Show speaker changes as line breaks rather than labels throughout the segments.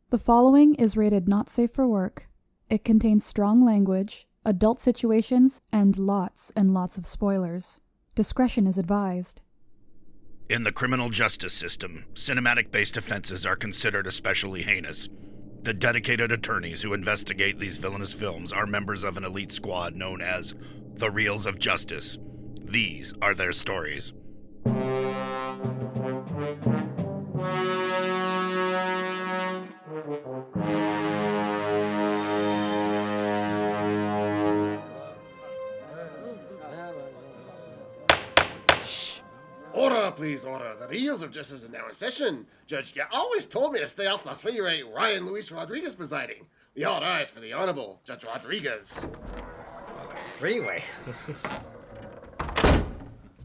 The following is rated not safe for work. It contains strong language, adult situations, and lots of spoilers. Discretion is advised.
In the criminal justice system, cinematic-based offenses are considered especially heinous. The dedicated attorneys who investigate these villainous films are members of an elite squad known as the Reels of Justice. These are their stories.
Order, please, order. The Reels of Justice is now in session. Judge, you always told me to stay off the three-way Ryan Luis Rodriguez presiding. The all rise for the Honorable Judge Rodriguez.
Freeway.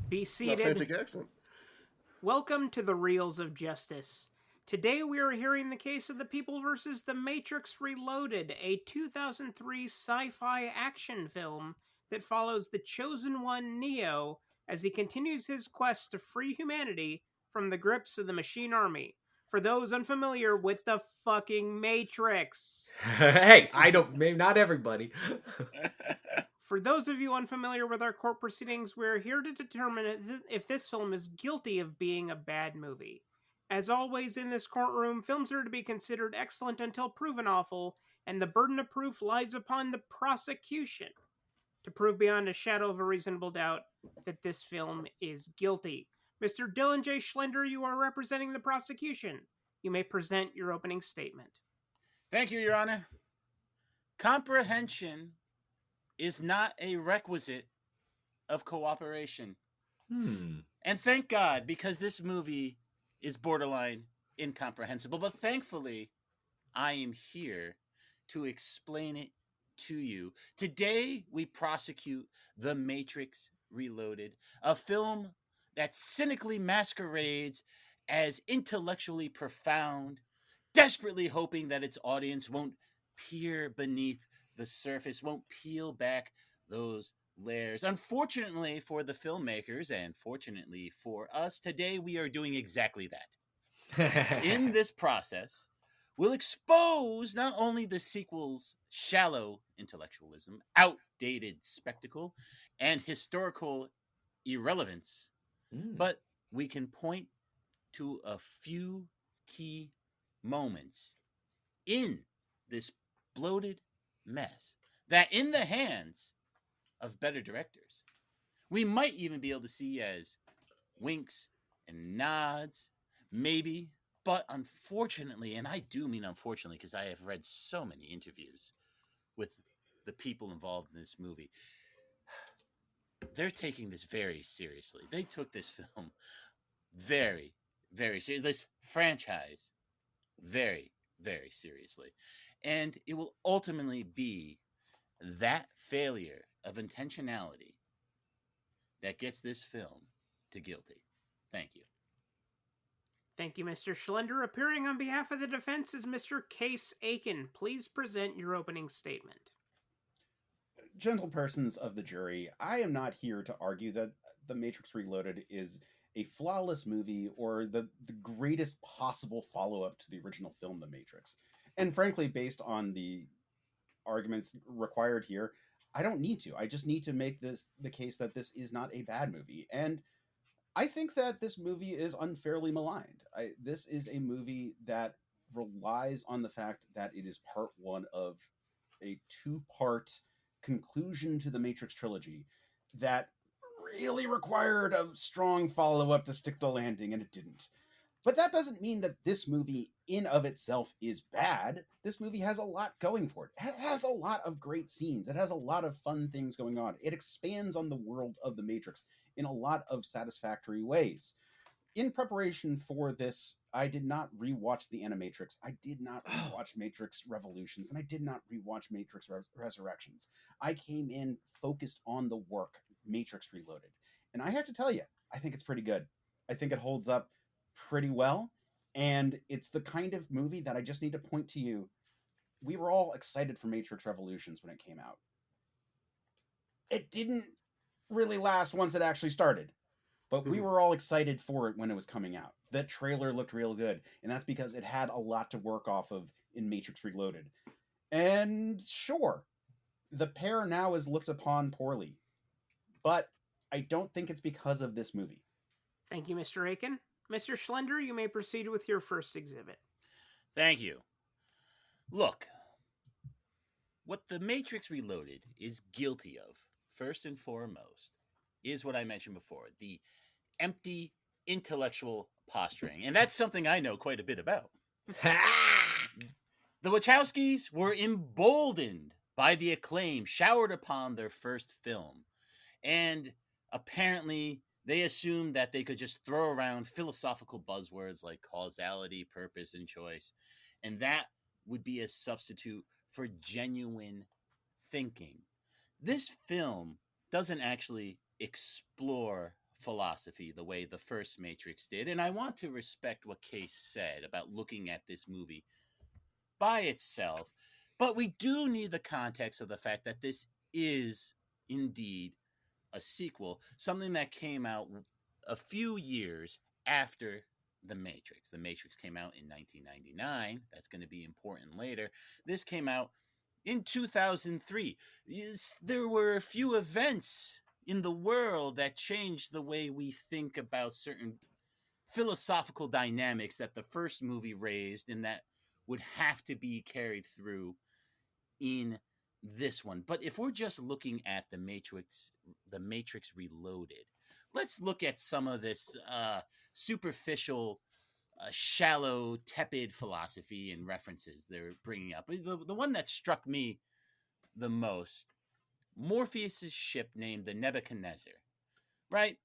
Be seated.
Authentic accent.
Welcome to the Reels of Justice. Today we are hearing the case of The People vs. The Matrix Reloaded, a 2003 sci-fi action film that follows the Chosen One, Neo, as he continues his quest to free humanity from the grips of the Machine Army. For those unfamiliar with the fucking Matrix.
Hey, maybe not everybody.
For those of you unfamiliar with our court proceedings, we're here to determine if this film is guilty of being a bad movie. As always in this courtroom, films are to be considered excellent until proven awful, and the burden of proof lies upon the prosecution to prove beyond a shadow of a reasonable doubt that this film is guilty. Mr. Dylan J. Schlender, you are representing the prosecution. You may present your opening statement.
Thank you, Your Honor. Comprehension is not a requisite of cooperation. And thank God, because this movie is borderline incomprehensible. But thankfully, I am here to explain it to you. Today, we prosecute The Matrix Reloaded, a film that cynically masquerades as intellectually profound, desperately hoping that its audience won't peer beneath the surface, won't peel back those layers. Unfortunately for the filmmakers, and fortunately for us, today we are doing exactly that. In this process, we'll expose not only the sequel's shallow intellectualism, outdated spectacle, and historical irrelevance, but we can point to a few key moments in this bloated mess that, in the hands of better directors, we might even be able to see as winks and nods, maybe. But unfortunately, and I do mean unfortunately, because I have read so many interviews with the people involved in this movie, they're taking this very seriously. They took this film very, very seriously. This franchise very, very seriously. And it will ultimately be that failure of intentionality that gets this film to guilty. Thank you.
Thank you, Mr. Schlender. Appearing on behalf of the defense is Mr. Case Aiken. Please present your opening statement.
Gentle persons of the jury, I am not here to argue that The Matrix Reloaded is a flawless movie or the greatest possible follow-up to the original film, The Matrix. And frankly, based on the arguments required here, I don't need to. I just need to make the case that this is not a bad movie. And I think that this movie is unfairly maligned. This is a movie that relies on the fact that it is part one of a two-part conclusion to the Matrix trilogy that really required a strong follow-up to stick the landing, and it didn't. But that doesn't mean that this movie in of itself is bad. This movie has a lot going for it. It has a lot of great scenes. It has a lot of fun things going on. It expands on the world of the Matrix in a lot of satisfactory ways. In preparation for this, I did not rewatch The Animatrix. I did not rewatch Matrix Revolutions, and I did not rewatch Matrix Resurrections. I came in focused on the work, Matrix Reloaded. And I have to tell you, I think it's pretty good. I think it holds up pretty well, and it's the kind of movie that I just need to point to you. We were all excited for Matrix Revolutions when it came out. It didn't really last once it actually started. but we were all excited for it when it was coming out. That trailer looked real good, and that's because it had a lot to work off of in Matrix Reloaded. And sure, the pair now is looked upon poorly, but I don't think it's because of this movie.
Thank you, Mr. Aiken. Mr. Schlender, you may proceed with your first exhibit.
Thank you. Look, what The Matrix Reloaded is guilty of, first and foremost, is what I mentioned before, the empty intellectual posturing. And that's something I know quite a bit about. The Wachowskis were emboldened by the acclaim showered upon their first film. And apparently they assumed that they could just throw around philosophical buzzwords like causality, purpose, and choice, and that would be a substitute for genuine thinking. This film doesn't actually explore philosophy the way the first Matrix did, and I want to respect what Case said about looking at this movie by itself, but we do need the context of the fact that this is indeed a sequel, something that came out a few years after The Matrix. The Matrix came out in 1999. That's going to be important later. This came out in 2003. There were a few events in the world that changed the way we think about certain philosophical dynamics that the first movie raised and that would have to be carried through in this one. But if we're just looking at the Matrix Reloaded, let's look at some of this superficial, shallow, tepid philosophy and references they're bringing up. The one that struck me the most, Morpheus's ship named the Nebuchadnezzar, right?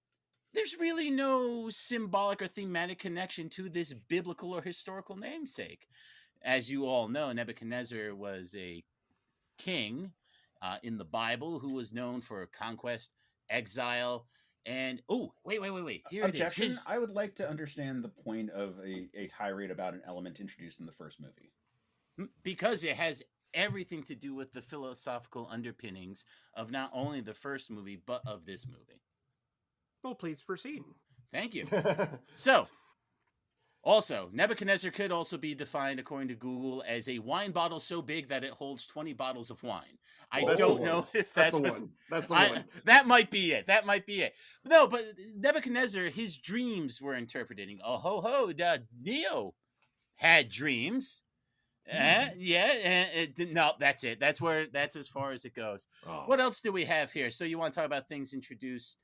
There's really no symbolic or thematic connection to this biblical or historical namesake. As you all know, Nebuchadnezzar was a king in the Bible who was known for conquest, exile, and wait. Here
Objection.
it is.
I would like to understand the point of a tirade about an element introduced in the first movie.
Because it has everything to do with the philosophical underpinnings of not only the first movie, but of this movie.
Well, please proceed.
Thank you. So, also, Nebuchadnezzar could also be defined, according to Google, as a wine bottle so big that it holds 20 bottles of wine. I don't know if that's
the one. That's the one.
That might be it. No, but Nebuchadnezzar, his dreams were interpreting. Neo had dreams. No, that's it. That's as far as it goes.
Oh.
What else do we have here? So you want to talk about things introduced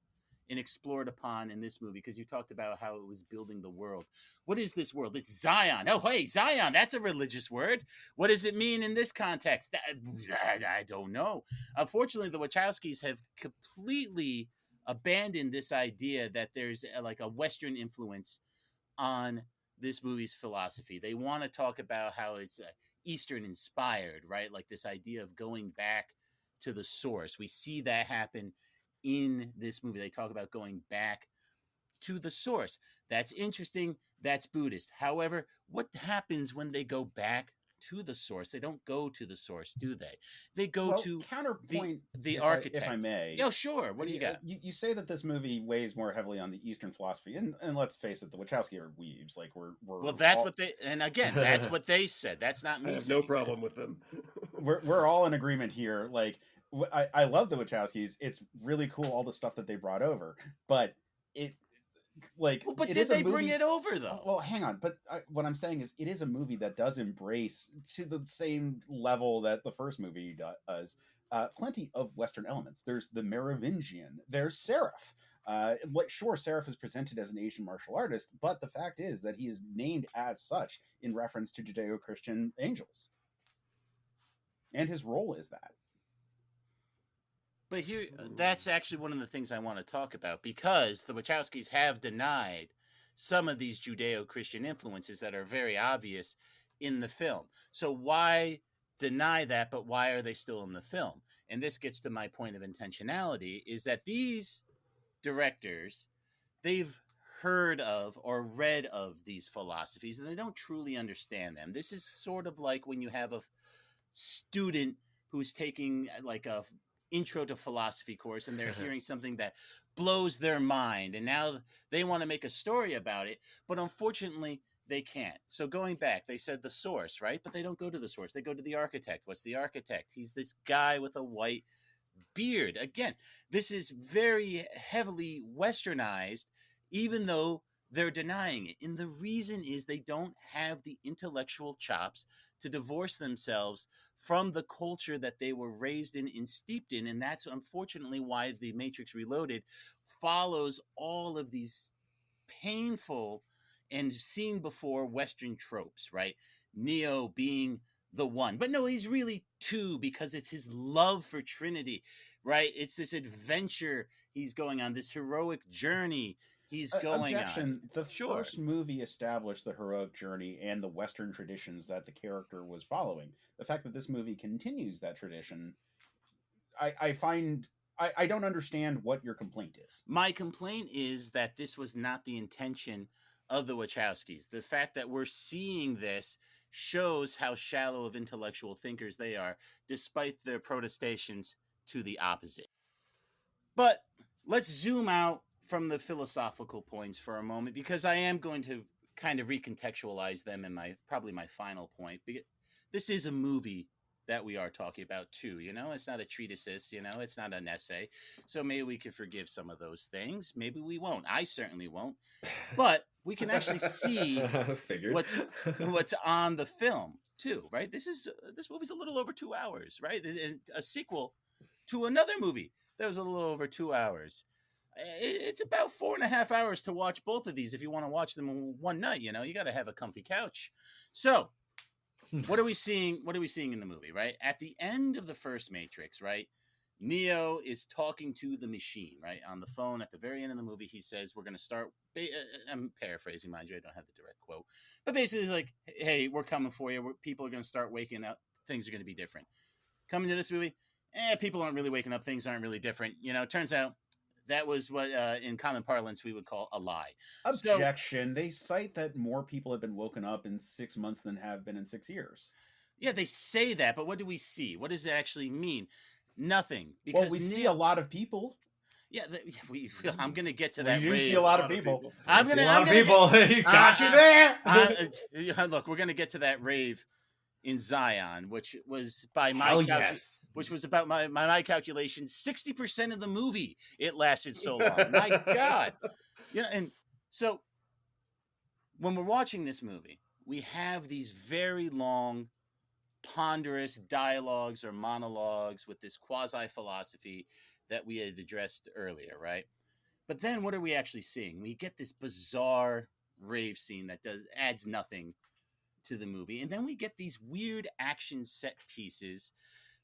and explored upon in this movie, because you talked about how it was building the world. What is this world? It's Zion. Oh, hey, Zion, that's a religious word. What does it mean in this context? I don't know. Unfortunately, the Wachowskis have completely abandoned this idea that there's like a Western influence on this movie's philosophy. They want to talk about how it's Eastern inspired, right? Like this idea of going back to the source. We see that happen in this movie. They talk about going back to the source. That's interesting. That's Buddhist. However, what happens when they go back to the source? They don't go to the source, do they? They go to
counterpoint
the architect.
If I may.
Yeah, sure. What do you got?
You say that this movie weighs more heavily on the Eastern philosophy, and let's face it, the Wachowski are weebs. Like we're
well, that's all... what they, and again, that's what they said. That's not me.
I have no problem with them.
we're all in agreement here. Like I love the Wachowskis. It's really cool, all the stuff that they brought over, but it.
But did they bring it over though?
Well, hang on. But what I'm saying is, it is a movie that does embrace, to the same level that the first movie does, plenty of Western elements. There's the Merovingian. There's Seraph. Sure, Seraph is presented as an Asian martial artist, but the fact is that he is named as such in reference to Judeo-Christian angels, and his role is that.
But here, that's actually one of the things I want to talk about, because the Wachowskis have denied some of these Judeo-Christian influences that are very obvious in the film. So why deny that, but why are they still in the film? And this gets to my point of intentionality, is that these directors, they've heard of or read of these philosophies, and they don't truly understand them. This is sort of like when you have a student who's taking like a intro to philosophy course, and they're hearing something that blows their mind, and now they want to make a story about it, but unfortunately they can't. So going back, they said the source, right? But they don't go to the source. They go to the architect. What's the architect? He's this guy with a white beard. Again, this is very heavily westernized, even though they're denying it. And the reason is they don't have the intellectual chops to divorce themselves from the culture that they were raised in and steeped in. And that's unfortunately why The Matrix Reloaded follows all of these painful and seen before Western tropes, right? Neo being the one, but no, he's really two, because it's his love for Trinity, right? It's this adventure he's going on, this heroic journey he's going
Objection.
on.
The first movie established the heroic journey and the Western traditions that the character was following. The fact that this movie continues that tradition, I don't understand what your complaint is.
My complaint is that this was not the intention of the Wachowskis. The fact that we're seeing this shows how shallow of intellectual thinkers they are, despite their protestations to the opposite. But let's zoom out from the philosophical points for a moment, because I am going to kind of recontextualize them in my final point. Because this is a movie that we are talking about too, it's not a treatise, it's not an essay. So maybe we could forgive some of those things. Maybe we won't. I certainly won't. But we can actually see what's on the film too, right? This movie's a little over 2 hours, right? A sequel to another movie that was a little over 2 hours. It's about 4.5 hours to watch both of these if you want to watch them in one night. You got to have a comfy couch. So what are we seeing? What are we seeing in the movie, right? At the end of the first Matrix, right? Neo is talking to the machine, right? On the phone at the very end of the movie, he says, we're going to start, I'm paraphrasing, mind you, I don't have the direct quote, but basically like, hey, we're coming for you. People are going to start waking up. Things are going to be different. Coming to this movie, people aren't really waking up. Things aren't really different. Turns out that was what, in common parlance, we would call a lie.
Objection. They cite that more people have been woken up in 6 months than have been in 6 years.
Yeah, they say that, but what do we see? What does it actually mean? Nothing. Because
we see a lot of people.
Yeah, I'm going to get to that.
You see a lot of people.
I'm going to. A lot
of people.
Got you there.
Look, we're going to get to that rave in Zion, which was by my which was about my calculation, 60% of the movie. It lasted so long. My God. And so when we're watching this movie, we have these very long, ponderous dialogues or monologues with this quasi-philosophy that we had addressed earlier, right? But then what are we actually seeing? We get this bizarre rave scene that adds nothing to the movie. And then we get these weird action set pieces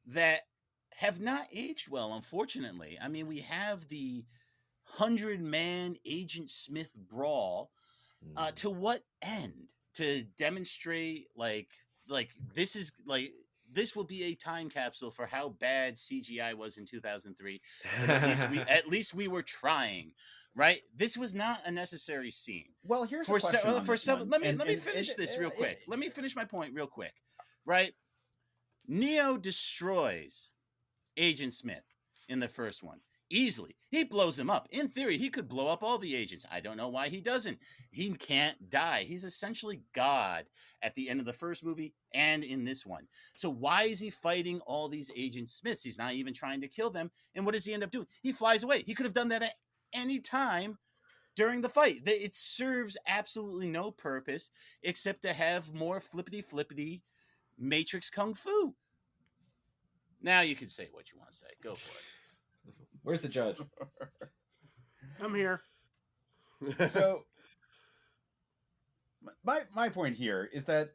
that have not aged well, unfortunately. I mean, we have the 100-man Agent Smith brawl. To what end? To demonstrate like this is like this will be a time capsule for how bad CGI was in 2003. At least we were trying, right? This was not a necessary scene.
Well, here's a question.
Let me finish this real quick. Let me finish my point real quick. Right? Neo destroys Agent Smith in the first one. Easily. He blows him up. In theory, he could blow up all the agents. I don't know why he doesn't. He can't die. He's essentially God at the end of the first movie and in this one. So why is he fighting all these Agent Smiths? He's not even trying to kill them. And what does he end up doing? He flies away. He could have done that at any time during the fight. It serves absolutely no purpose except to have more flippity Matrix Kung Fu. Now you can say what you want to say. Go for it.
Where's the judge?
I'm here.
So my point here is that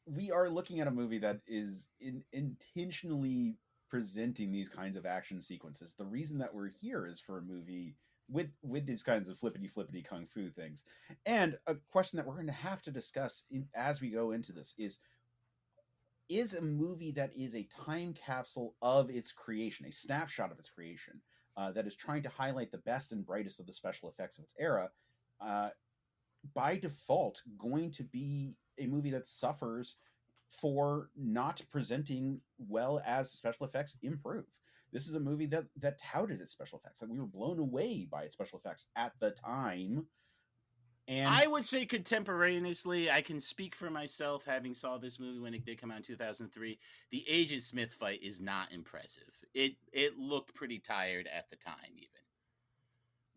we are looking at a movie that is intentionally presenting these kinds of action sequences. The reason that we're here is for a movie with these kinds of flippity kung fu things. And a question that we're going to have to discuss as we go into this is a movie that is a time capsule of its creation, a snapshot of its creation, that is trying to highlight the best and brightest of the special effects of its era, by default going to be a movie that suffers for not presenting well as special effects improve. This is a movie that touted its special effects, and we were blown away by its special effects at the time. And
I would say contemporaneously, I can speak for myself, having saw this movie when it did come out in 2003. The Agent Smith fight is not impressive. It looked pretty tired at the time, even.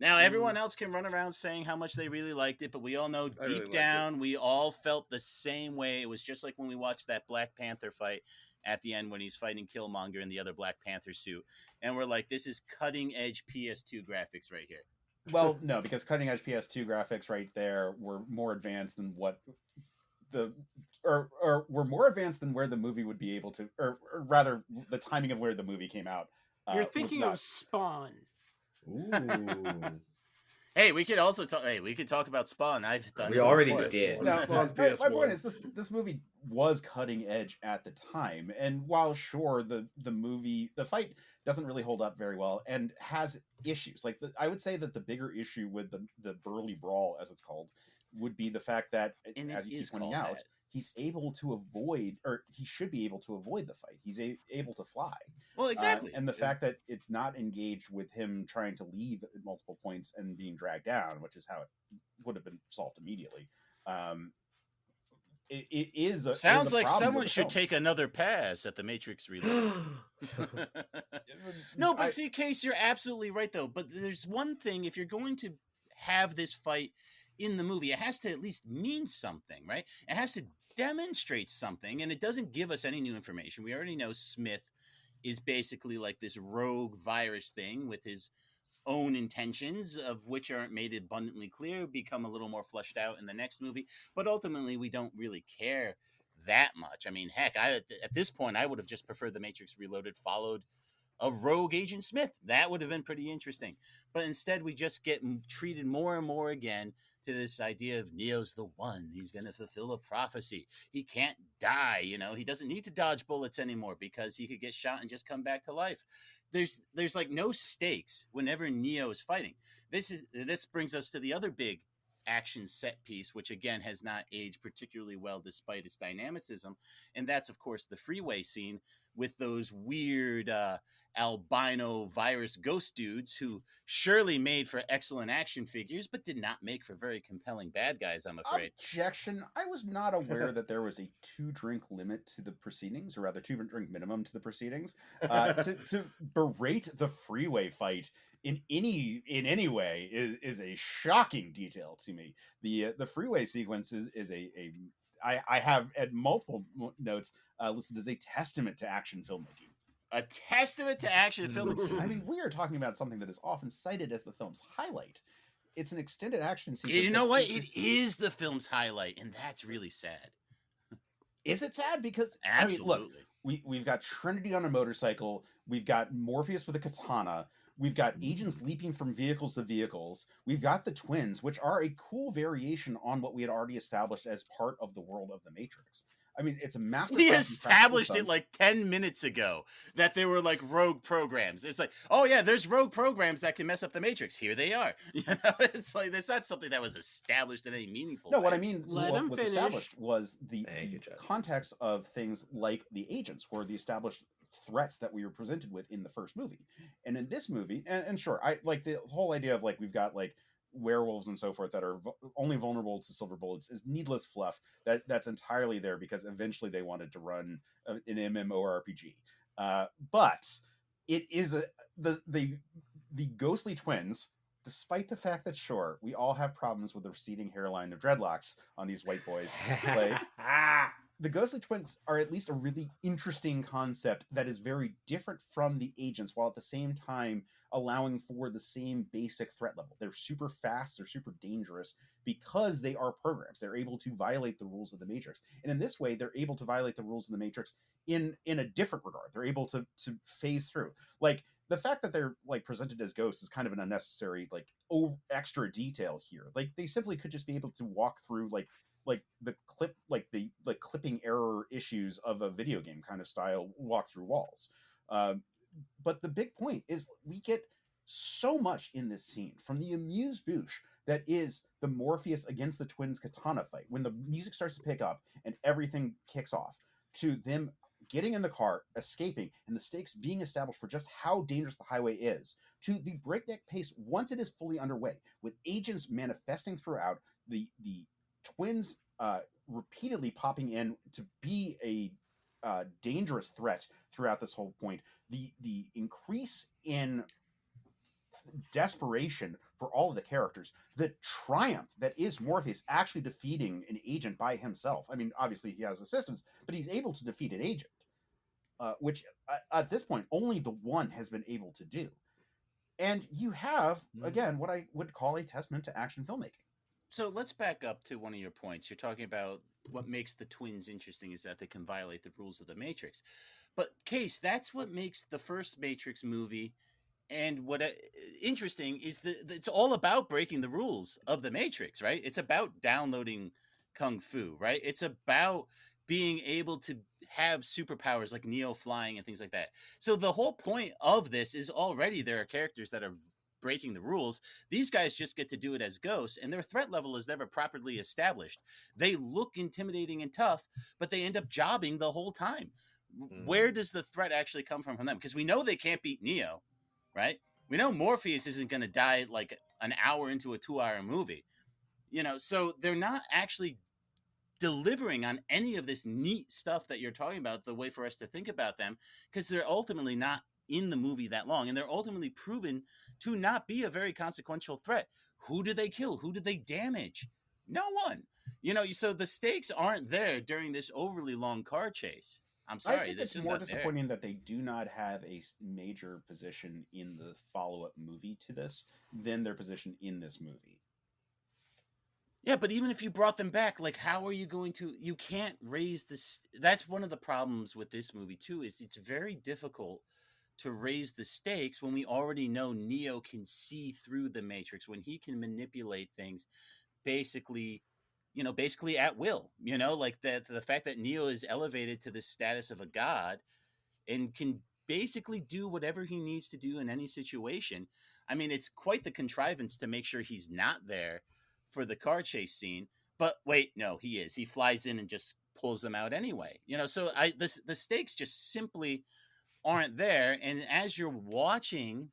Now, everyone else can run around saying how much they really liked it, but we all know deep down, we all felt the same way. It was just like when we watched that Black Panther fight at the end when he's fighting Killmonger in the other Black Panther suit. And we're like, this is cutting-edge PS2 graphics right here.
Well, no, because cutting-edge PS2 graphics right there were more advanced than what or were more advanced than where the movie would be able to, or rather, the timing of where the movie came out.
You're thinking of Spawn.
Ooh.
Hey, we could also talk. Hey, we could talk about Spawn. I've done.
We already did.
No,
Spawn's
my
PS1.
point is this movie was cutting edge at the time, and while sure the fight doesn't really hold up very well and has issues. Like I would say that the bigger issue with the Burly Brawl, as it's called, would be the fact that, as you keep pointing out, he's able to avoid, or he should be able to avoid the fight. He's able to fly.
Well, exactly.
And the fact that it's not engaged with him trying to leave at multiple points and being dragged down, which is how it would have been solved immediately. It is a
sounds
is a
like
problem
someone
with the
should
film.
take another pass at the Matrix Reloaded. No, but see, Case, you're absolutely right, though. But there's one thing: if you're going to have this fight in the movie, it has to at least mean something, right? It has to demonstrate something, and it doesn't give us any new information. We already know Smith is basically like this rogue virus thing with his own intentions, of which aren't made abundantly clear, become a little more fleshed out in the next movie. But ultimately, we don't really care that much. I mean, heck, at this point, I would have just preferred The Matrix Reloaded followed a rogue Agent Smith. That would have been pretty interesting. But instead, we just get treated more and more again to this idea of Neo's the one. He's going to fulfill a prophecy. He can't die, you know. He doesn't need to dodge bullets anymore because he could get shot and just come back to life. There's like no stakes whenever Neo is fighting. This brings us to the other big action set piece, which again has not aged particularly well despite its dynamicism, and that's of course the freeway scene with those weird albino virus ghost dudes who surely made for excellent action figures but did not make for very compelling bad guys, I'm afraid.
Objection. I was not aware that there was a 2-drink limit to the proceedings, or rather 2-drink minimum to the proceedings. To berate the freeway fight in any way is a shocking detail to me. The freeway sequence is I have at multiple notes listed as a testament to action filmmaking.
A testament to action filmmaking.
I mean, we are talking about something that is often cited as the film's highlight. It's an extended action sequence.
You know what? It is the film's highlight, and that's really sad.
Is it sad? Because
absolutely.
I mean, look, we've got Trinity on a motorcycle. We've got Morpheus with a katana. We've got agents leaping from vehicles to vehicles. We've got the twins, which are a cool variation on what we had already established as part of the world of the Matrix. I mean, it's a master.
We established it like 10 minutes ago that there were like rogue programs. It's like, oh yeah, there's rogue programs that can mess up the Matrix. Here they are. You know, it's like that's not something that was established in any meaningful way.
No, what I mean,
Let
what
him
was
finish.
established was the
Thank you, Jeff.
context of things like the agents, were the established threats that we were presented with in the first movie. And in this movie, and sure, I like the whole idea of like we've got like werewolves and so forth that are only vulnerable to silver bullets is needless fluff. That's entirely there because eventually they wanted to run an MMORPG. But it is the ghostly twins, despite the fact that sure, we all have problems with the receding hairline of dreadlocks on these white boys. Like, the ghostly twins are at least a really interesting concept that is very different from the agents, while at the same time allowing for the same basic threat level. They're super fast, they're super dangerous because they are programs. They're able to violate the rules of the Matrix. And in this way, they're able to violate the rules of the Matrix in a different regard. They're able to phase through. Like, the fact that they're like presented as ghosts is kind of an unnecessary like extra detail here. Like, they simply could just be able to walk through like the clip, like the clipping error issues of a video game kind of style walk through walls. But the big point is we get so much in this scene, from the amuse-bouche that is the Morpheus against the twins katana fight, when the music starts to pick up and everything kicks off, to them getting in the car, escaping, and the stakes being established for just how dangerous the highway is, to the breakneck pace once it is fully underway, with agents manifesting throughout, the twins repeatedly popping in to be a dangerous threat throughout this whole point, the increase in desperation for all of the characters, the triumph that is Morpheus actually defeating an agent by himself. I mean, obviously he has assistance, but he's able to defeat an agent, which at this point only the one has been able to do. And you have, again, what I would call a testament to action filmmaking.
So let's back up to one of your points. You're talking about what makes the twins interesting is that they can violate the rules of the Matrix. But Case, that's what makes the first Matrix movie. And what interesting is that it's all about breaking the rules of the Matrix, right? It's about downloading kung fu, right? It's about being able to have superpowers like Neo flying and things like that. So the whole point of this is already there are characters that are breaking the rules. These guys just get to do it as ghosts, and their threat level is never properly established. They look intimidating and tough, but they end up jobbing the whole time. Where does the threat actually come from them? Because we know they can't beat Neo, right? We know Morpheus isn't going to die like an hour into a 2-hour movie, so they're not actually delivering on any of this neat stuff that you're talking about, the way for us to think about them, because they're ultimately not in the movie that long, and they're ultimately proven to not be a very consequential threat. Who did they kill? Who did they damage? No one. So the stakes aren't there during this overly long car chase. I'm sorry.
I think it's more disappointing that they do not have a major position in the follow-up movie to this than their position in this movie.
Yeah, but even if you brought them back, like, how are you going to... You can't raise this... That's one of the problems with this movie, too, is it's very difficult to raise the stakes when we already know Neo can see through the Matrix, when he can manipulate things basically at will, like the fact that Neo is elevated to the status of a god and can basically do whatever he needs to do in any situation. I mean, it's quite the contrivance to make sure he's not there for the car chase scene, but wait, no, he is. He flies in and just pulls them out anyway, so the stakes just simply aren't there. And as you're watching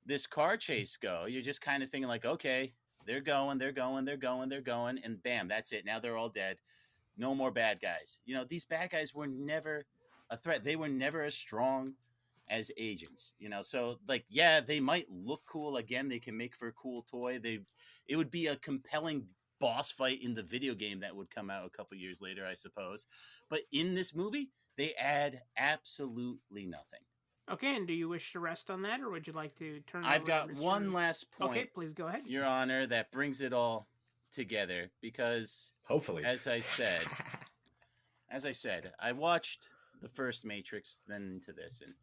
this car chase go, you're just kind of thinking like, okay, they're going, and bam, that's it. Now they're all dead. No more bad guys. These bad guys were never a threat. They were never as strong as agents, so like, yeah, they might look cool. Again, they can make for a cool toy. It would be a compelling boss fight in the video game that would come out a couple years later, I suppose. But in this movie, they add absolutely nothing.
Okay, and do you wish to rest on that, or would you like to turn it
I've
over
got
to Mr.
one last point.
Okay, please go ahead.
Your Honor, that brings it all together, because
hopefully,
as I said, I watched the first Matrix, then into this, and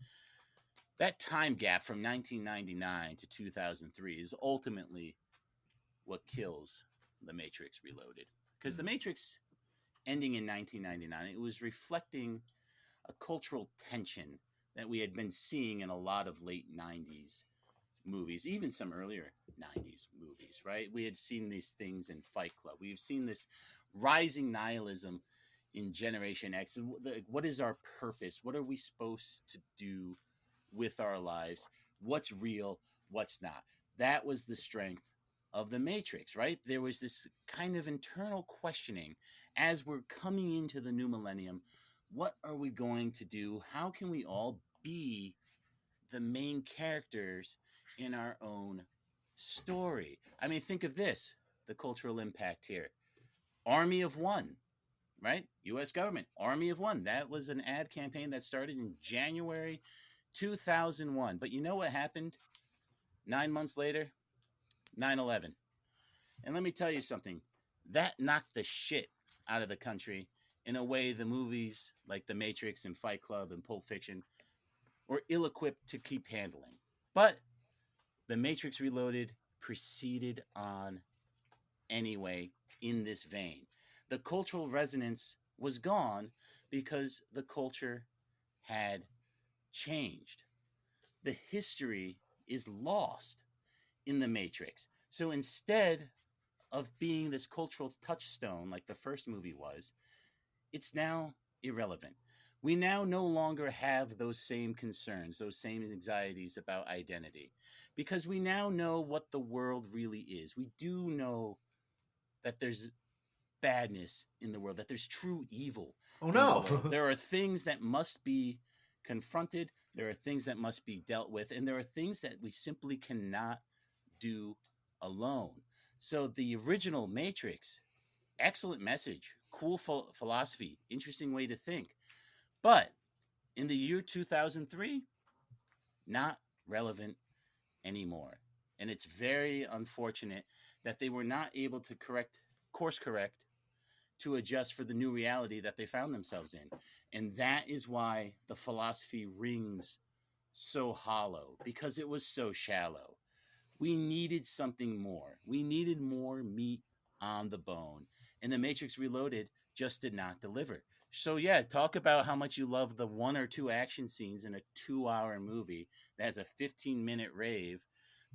that time gap from 1999 to 2003 is ultimately what kills the Matrix Reloaded. Because the Matrix ending in 1999, it was reflecting a cultural tension that we had been seeing in a lot of late 90s movies, even some earlier 90s movies, right? We had seen these things in Fight Club. We've seen this rising nihilism in Generation X. What is our purpose? What are we supposed to do with our lives? What's real? What's not? That was the strength of the Matrix, right? There was this kind of internal questioning as we're coming into the new millennium. What are we going to do? How can we all be the main characters in our own story? I mean, think of this, the cultural impact here. Army of One, right? U.S. government, Army of One. That was an ad campaign that started in January 2001. But you know what happened 9 months later? 9/11. And let me tell you something. That knocked the shit out of the country in a way the movies like The Matrix and Fight Club and Pulp Fiction were ill-equipped to keep handling. But The Matrix Reloaded proceeded on anyway in this vein. The cultural resonance was gone because the culture had changed. The history is lost in The Matrix. So instead of being this cultural touchstone like the first movie was, it's now irrelevant. We now no longer have those same concerns, those same anxieties about identity, because we now know what the world really is. We do know that there's badness in the world, that there's true evil.
Oh no.
There are things that must be confronted, there are things that must be dealt with, and there are things that we simply cannot do alone. So the original Matrix, excellent message, cool philosophy, interesting way to think. But in the year 2003, not relevant anymore. And it's very unfortunate that they were not able to course correct to adjust for the new reality that they found themselves in. And that is why the philosophy rings so hollow, because it was so shallow. We needed something more. We needed more meat on the bone. And The Matrix Reloaded just did not deliver. So yeah, talk about how much you love the 1 or 2 action scenes in a 2-hour movie that has a 15-minute rave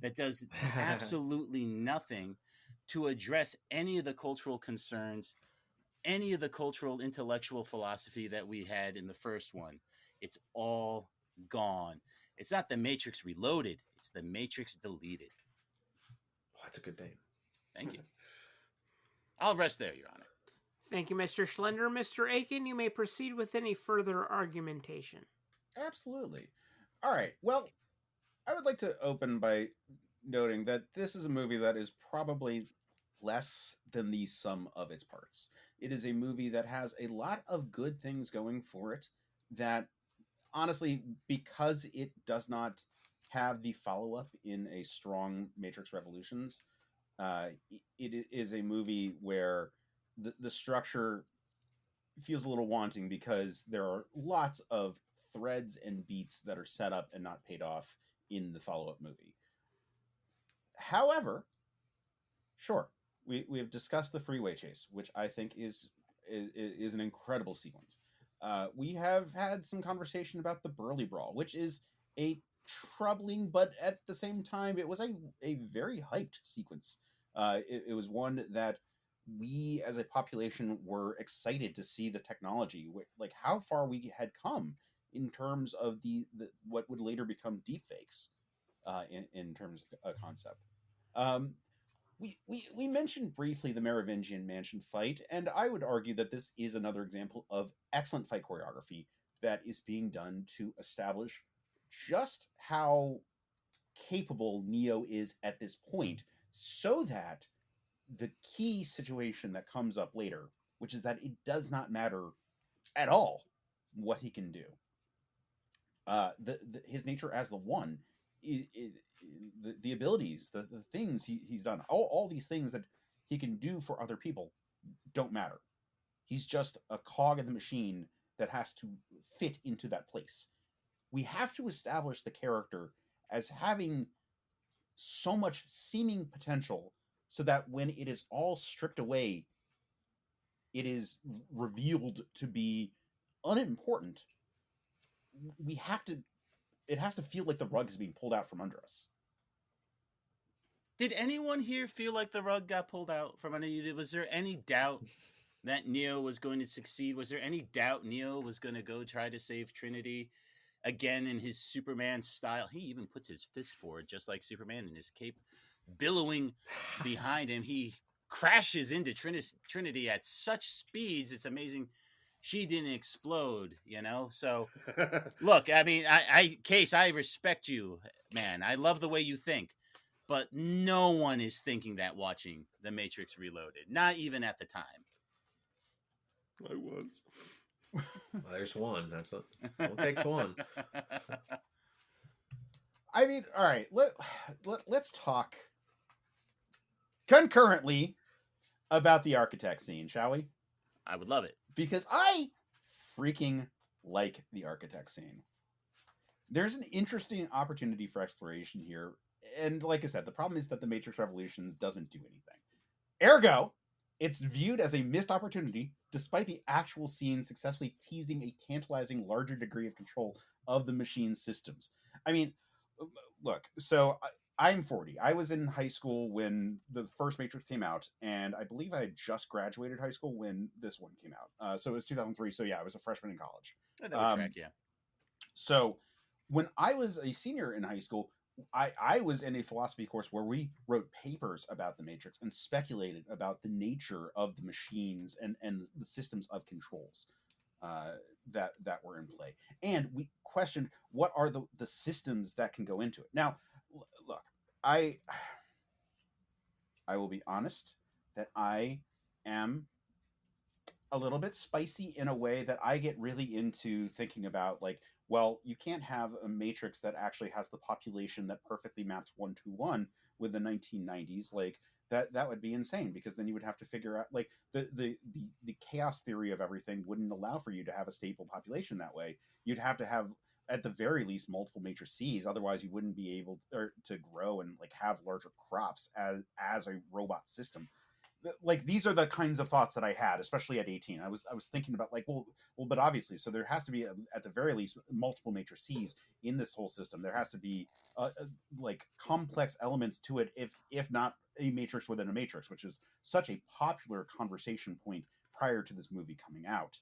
that does absolutely nothing to address any of the cultural concerns, any of the cultural intellectual philosophy that we had in the first one. It's all gone. It's not The Matrix Reloaded, it's The Matrix Deleted.
Oh, that's a good name.
Thank you. I'll rest there, Your Honor.
Thank you, Mr. Schlender. Mr. Aiken, you may proceed with any further argumentation.
Absolutely. All right. Well, I would like to open by noting that this is a movie that is probably less than the sum of its parts. It is a movie that has a lot of good things going for it that, honestly, because it does not have the follow-up in a strong Matrix Revolutions, it is a movie where the structure feels a little wanting because there are lots of threads and beats that are set up and not paid off in the follow-up movie. However, sure, we have discussed the freeway chase, which I think is an incredible sequence. We have had some conversation about the Burley Brawl, which is a troubling, but at the same time, it was a very hyped sequence. It was one that we as a population were excited to see the technology, like how far we had come in terms of the what would later become deepfakes in terms of a concept. We mentioned briefly the Merovingian mansion fight, and I would argue that this is another example of excellent fight choreography that is being done to establish just how capable Neo is at this point, so that the key situation that comes up later, which is that it does not matter at all what he can do. His nature as the One, the abilities, the things he's done, all these things that he can do for other people don't matter. He's just a cog in the machine that has to fit into that place. We have to establish the character as having so much seeming potential so that when it is all stripped away, it is revealed to be unimportant. It has to feel like the rug is being pulled out from under us.
Did anyone here feel like the rug got pulled out from under you? Was there any doubt that Neo was going to succeed? Was there any doubt Neo was going to go try to save Trinity again in his Superman style? He even puts his fist forward just like Superman in his cape billowing behind him. He crashes into Trinity at such speeds, it's amazing she didn't explode, So look, I mean, Case, I respect you, man. I love the way you think, but no one is thinking that watching The Matrix Reloaded, not even at the time.
I was.
Well, there's one. That's what it takes one.
I mean, all right, let's talk concurrently about the architect scene, shall we?
I would love it.
Because I freaking like the architect scene. There's an interesting opportunity for exploration here. And like I said, the problem is that The Matrix Revolutions doesn't do anything. Ergo, it's viewed as a missed opportunity, despite the actual scene successfully teasing a tantalizing larger degree of control of the machine's systems. I mean, look, so I'm 40. I was in high school when the first Matrix came out, and I believe I had just graduated high school when this one came out. So it was 2003. So yeah, I was a freshman in college.
That would track, yeah.
So when I was a senior in high school, I was in a philosophy course where we wrote papers about the Matrix and speculated about the nature of the machines and the systems of controls that were in play. And we questioned what are the systems that can go into it. Now, look, I will be honest that I am a little bit spicy in a way that I get really into thinking about, like, well, you can't have a Matrix that actually has the population that perfectly maps 1-to-1 with the 1990s. Like that would be insane, because then you would have to figure out, like, the chaos theory of everything wouldn't allow for you to have a stable population that way. You'd have to have, at the very least, multiple matrices. Otherwise, you wouldn't be able to grow and like have larger crops as a robot system. Like, these are the kinds of thoughts that I had, especially at 18. I was thinking about, like, well, but obviously, so there has to be, at the very least, multiple matrices in this whole system. There has to be like complex elements to it, if not a matrix within a matrix, which is such a popular conversation point prior to this movie coming out.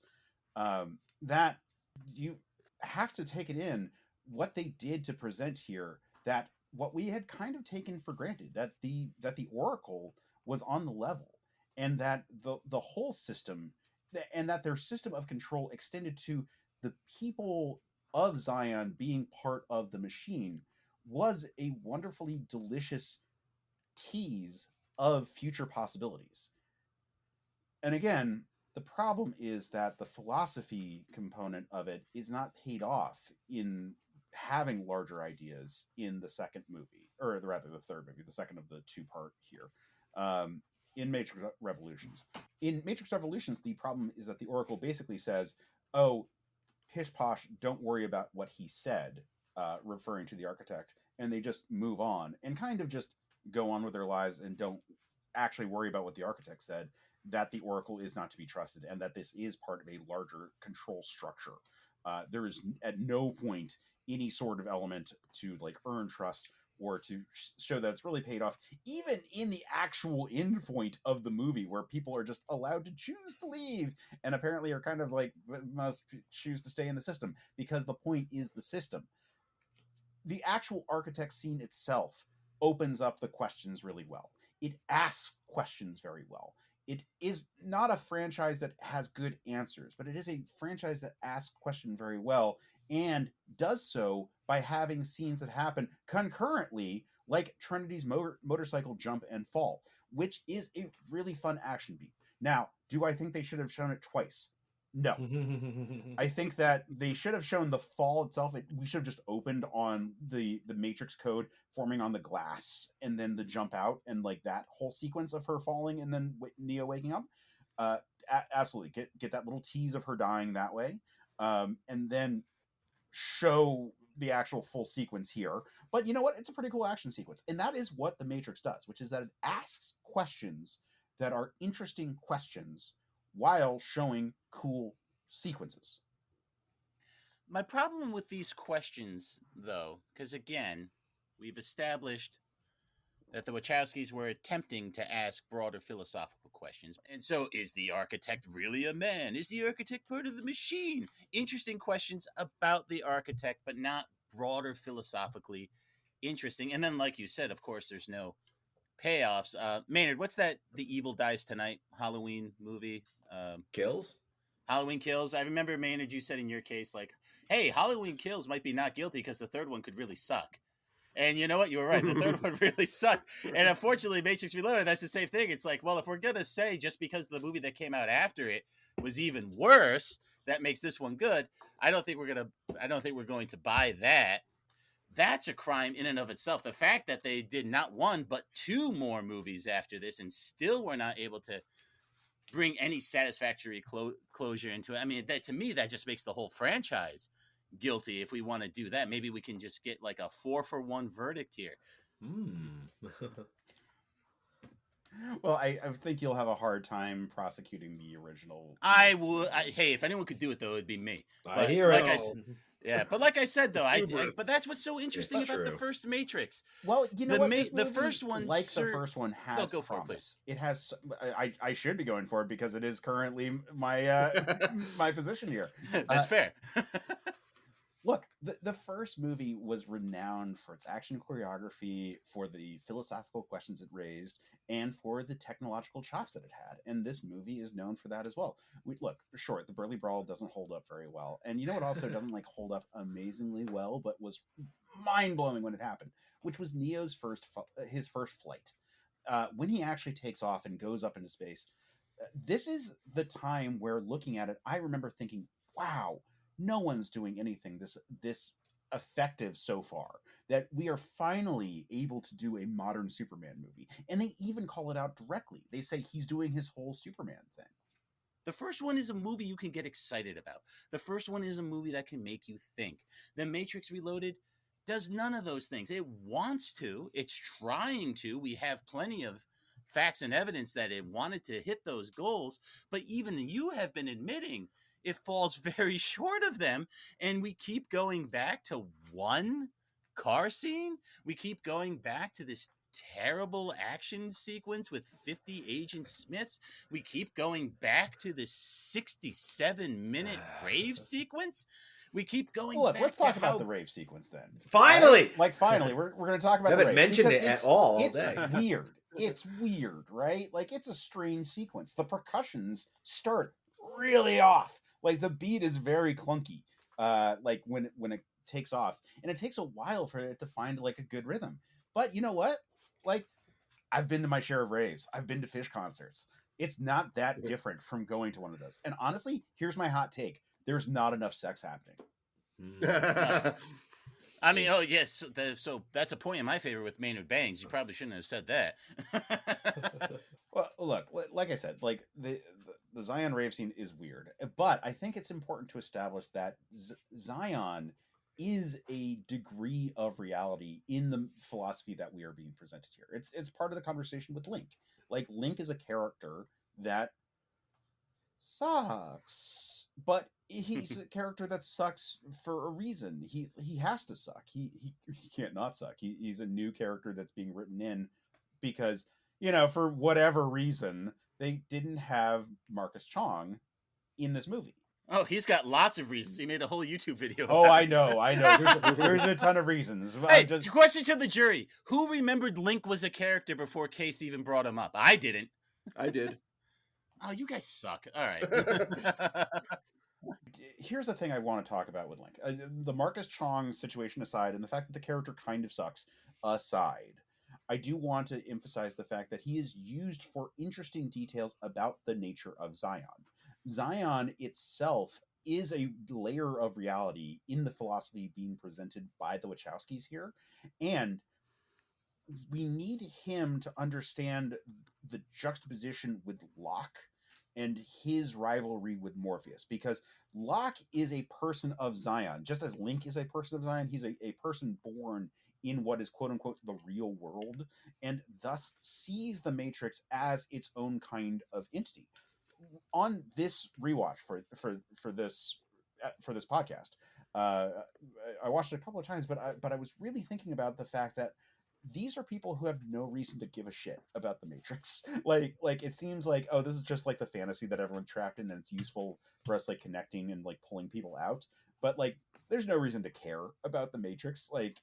That you have to take it in what they did to present here, that what we had kind of taken for granted, that the Oracle was on the level, and that the whole system, and that their system of control extended to the people of Zion being part of the machine, was a wonderfully delicious tease of future possibilities. And again, the problem is that the philosophy component of it is not paid off in having larger ideas in the second movie, or rather the third movie, the second of the two-part here. In Matrix Revolutions. In Matrix Revolutions, the problem is that the Oracle basically says, oh, pish posh, don't worry about what he said, referring to the architect, and they just move on and kind of just go on with their lives and don't actually worry about what the architect said, that the Oracle is not to be trusted, and that this is part of a larger control structure. There is at no point any sort of element to like earn trust or to show that it's really paid off, even in the actual end point of the movie, where people are just allowed to choose to leave, and apparently are kind of like must choose to stay in the system, because the point is the system. The actual architect scene itself opens up the questions really well. It asks questions very well. It is not a franchise that has good answers, but it is a franchise that asks questions very well, and does so by having scenes that happen concurrently, like Trinity's motorcycle jump and fall, which is a really fun action beat. Now, do I think they should have shown it twice? No. I think that they should have shown the fall itself. We should have just opened on the Matrix code forming on the glass, and then the jump out, and like that whole sequence of her falling and then Neo waking up. Absolutely. Get that little tease of her dying that way. And then show the actual full sequence here. But you know what? It's a pretty cool action sequence. And that is what the Matrix does, which is that it asks questions that are interesting questions while showing cool sequences.
My problem with these questions, though, because again, we've established that the Wachowskis were attempting to ask broader philosophical questions. And so, is the architect really a man? Is the architect part of the machine? Interesting questions about the architect, but not broader philosophically interesting. And then, like you said, of course, there's no payoffs. Maynard, what's that The Evil Dies Tonight Halloween movie?
Kills?
Halloween Kills. I remember, Maynard, you said in your case, like, hey, Halloween Kills might be not guilty because the third one could really suck. And you know what? You were right. The third one really sucked. And unfortunately, Matrix Reloaded, that's the same thing. It's like, well, if we're going to say just because the movie that came out after it was even worse, that makes this one good, I don't think we're going to buy that. That's a crime in and of itself. The fact that they did not one, but two more movies after this and still were not able to bring any satisfactory closure into it. I mean, that, to me, that just makes the whole franchise guilty. If we want to do that, maybe we can just get like a 4-for-1 verdict here.
Well, I think you'll have a hard time prosecuting the original.
I would. Hey, if anyone could do it, though, it'd be me.
I hear
like
it.
but like I said, though,
Hubris.
but that's what's so interesting
It's
about the
true.
first Matrix.
Well, you know what? This
The
movie,
first one,
like the first one, has
go for it,
promise. It has. I should be going for it because it is currently my my position here.
That's fair.
Look, the first movie was renowned for its action choreography, for the philosophical questions it raised, and for the technological chops that it had. And this movie is known for that as well. Look, sure, the Burly Brawl doesn't hold up very well. And you know what also doesn't like hold up amazingly well, but was mind-blowing when it happened, which was Neo's his first flight. When he actually takes off and goes up into space, this is the time where, looking at it, I remember thinking, wow, no one's doing anything this effective so far, that we are finally able to do a modern Superman movie. And they even call it out directly. They say he's doing his whole Superman thing.
The first one is a movie you can get excited about. The first one is a movie that can make you think. The Matrix Reloaded does none of those things. It wants to. It's trying to. We have plenty of facts and evidence that it wanted to hit those goals, but even you have been admitting it falls very short of them. And we keep going back to one car scene. We keep going back to this terrible action sequence with 50 Agent Smiths. We keep going back to this 67-minute rave sequence. We keep going back
let's talk
to
about the rave sequence then.
Finally!
Finally, we're going to talk about
I
the
haven't
rave.
mentioned it at all
It's
day.
weird. It's weird, right? Like, it's a strange sequence. The percussions start really off. Like, the beat is very clunky, like when it takes off, and it takes a while for it to find like a good rhythm. But you know what? Like, I've been to my share of raves. I've been to Fish concerts. It's not that different from going to one of those. And honestly, here's my hot take: there's not enough sex happening.
I mean, oh yes, so that's a point in my favor with Maynard Bangs. You probably shouldn't have said that.
Well, look, like I said, like the Zion rave scene is weird, but I think it's important to establish that Zion is a degree of reality in the philosophy that we are being presented here. It's part of the conversation with Link. Like, Link is a character that sucks, but he's a character that sucks for a reason. He has to suck. He can't not suck. He's a new character that's being written in because, you know, for whatever reason, they didn't have Marcus Chong in this movie.
Oh, he's got lots of reasons. He made a whole YouTube video.
Oh, I know. There's a ton of reasons.
Hey, question to the jury: who remembered Link was a character before Case even brought him up? I didn't.
I did.
Oh, you guys suck. All right.
Here's the thing I want to talk about with Link. The Marcus Chong situation aside, and the fact that the character kind of sucks aside, I do want to emphasize the fact that he is used for interesting details about the nature of Zion. Zion itself is a layer of reality in the philosophy being presented by the Wachowskis here, and we need him to understand the juxtaposition with Locke and his rivalry with Morpheus, because Locke is a person of Zion, just as Link is a person of Zion. He's a person born in what is quote unquote the real world, and thus sees the Matrix as its own kind of entity. On this rewatch for this podcast, I watched it a couple of times, but I was really thinking about the fact that these are people who have no reason to give a shit about the Matrix. Like it seems like, oh, this is just like the fantasy that everyone's trapped in, and it's useful for us like connecting and like pulling people out. But like, there's no reason to care about the Matrix. Like,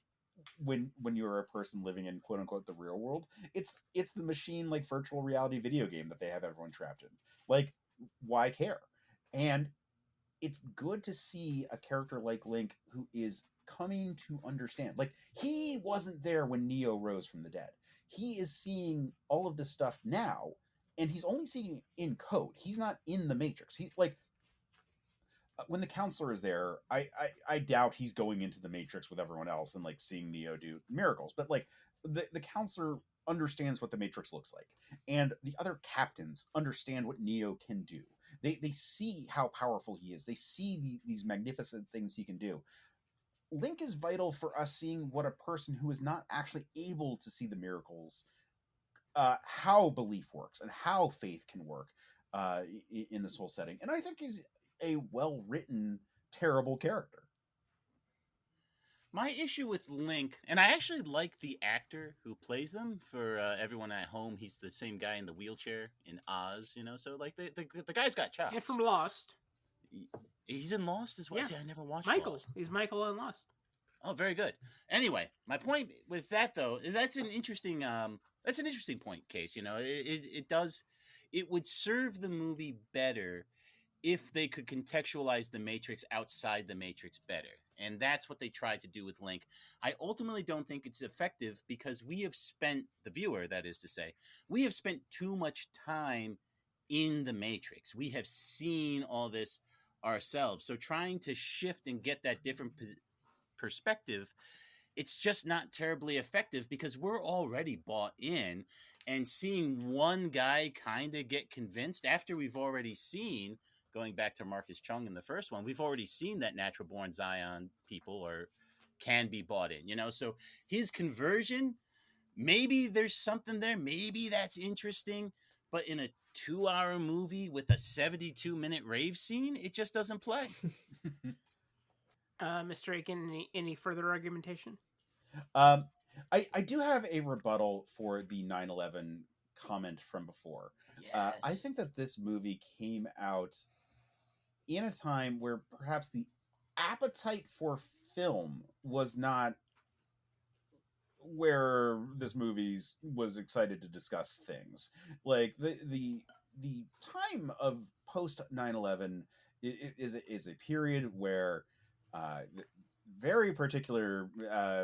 when you're a person living in quote unquote the real world, it's the machine like virtual reality video game that they have everyone trapped in. Like, why care? And it's good to see a character like Link who is coming to understand. Like, he wasn't there when Neo rose from the dead. He is seeing all of this stuff now, and he's only seeing it in code. He's not in the Matrix. He's like, when the counselor is there, I doubt he's going into the Matrix with everyone else and like seeing Neo do miracles. But like, the counselor understands what the Matrix looks like, and the other captains understand what Neo can do. They see how powerful he is. They see these magnificent things he can do. Link is vital for us seeing what a person who is not actually able to see the miracles how belief works and how faith can work in this whole setting. And I think he's a well-written, terrible character.
My issue with Link, and I actually like the actor who plays them. For everyone at home, he's the same guy in the wheelchair in Oz, you know. So like the guy's got chops.
And from Lost.
He's in Lost as well.
Yeah.
See, I never watched
Michael.
Lost.
He's Michael on Lost.
Oh, very good. Anyway, my point with that though, that's an interesting point, Case. You know, it would serve the movie better if they could contextualize the Matrix outside the Matrix better. And that's what they tried to do with Link. I ultimately don't think it's effective because we have spent, the viewer, that is to say, we have spent too much time in the Matrix. We have seen all this ourselves. So trying to shift and get that different perspective, it's just not terribly effective because we're already bought in, and seeing one guy kind of get convinced after we've already seen, going back to Marcus Chung in the first one, we've already seen that natural born Zion people can be bought in, you know? So his conversion, maybe there's something there. Maybe that's interesting, but in a 2-hour movie with a 72-minute rave scene, it just doesn't play.
Mr. Aiken, any further argumentation?
I do have a rebuttal for the 9/11 comment from before.
Yes.
I think that this movie came out in a time where perhaps the appetite for film was not where this movie was excited to discuss things. Like the time of post 9/11 is a period where very particular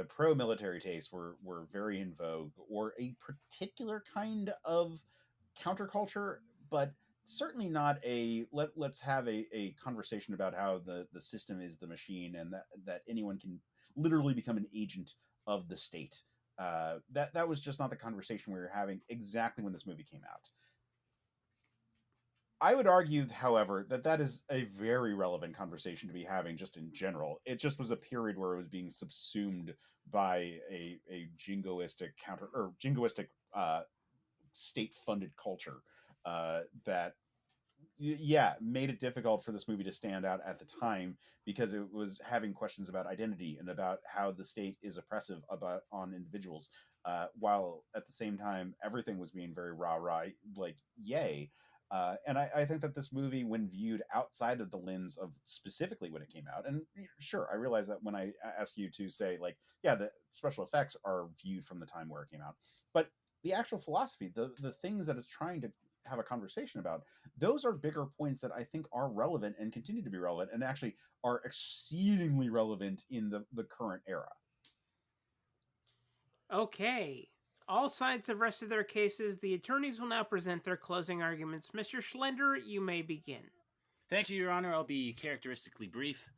pro-military tastes were very in vogue, or a particular kind of counterculture, but certainly not a let's have a conversation about how the system is the machine, and that anyone can literally become an agent of the state. That was just not the conversation we were having exactly when this movie came out. I would argue, however, that is a very relevant conversation to be having just in general. It just was a period where it was being subsumed by a jingoistic state-funded culture that made it difficult for this movie to stand out at the time, because it was having questions about identity and about how the state is oppressive on individuals, while at the same time everything was being very rah-rah, like yay. And I think that this movie, when viewed outside of the lens of specifically when it came out, and sure, I realize that when I ask you to say, like, yeah, the special effects are viewed from the time where it came out, but the actual philosophy, the things that it's trying to have a conversation about, those are bigger points that I think are relevant and continue to be relevant, and actually are exceedingly relevant in the current era.
Okay. All sides have rested their cases. The attorneys will now present their closing arguments. Mr. Schlender, you may begin.
Thank you, Your Honor. I'll be characteristically brief.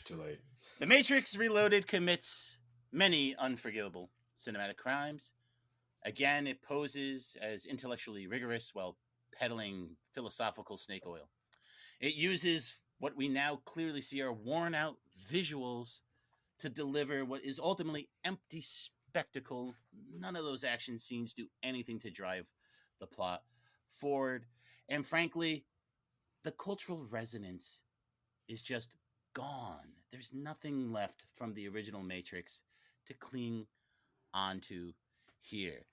Too late.
The Matrix Reloaded commits many unforgivable cinematic crimes. Again, it poses as intellectually rigorous while peddling philosophical snake oil. It uses what we now clearly see are worn-out visuals to deliver what is ultimately empty spectacle. None of those action scenes do anything to drive the plot forward. And frankly, the cultural resonance is just gone. There's nothing left from the original Matrix to cling onto here.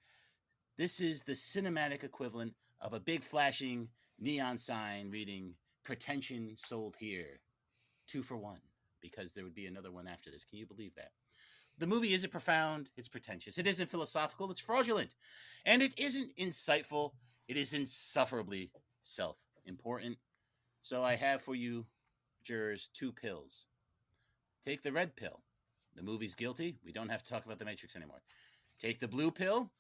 This is the cinematic equivalent of a big flashing neon sign reading "Pretension sold here, 2 for 1," because there would be another one after this. Can you believe that? The movie isn't profound, it's pretentious. It isn't philosophical, it's fraudulent. And it isn't insightful, it is insufferably self-important. So I have for you, jurors, 2 pills. Take the red pill. The movie's guilty. We don't have to talk about the Matrix anymore. Take the blue pill.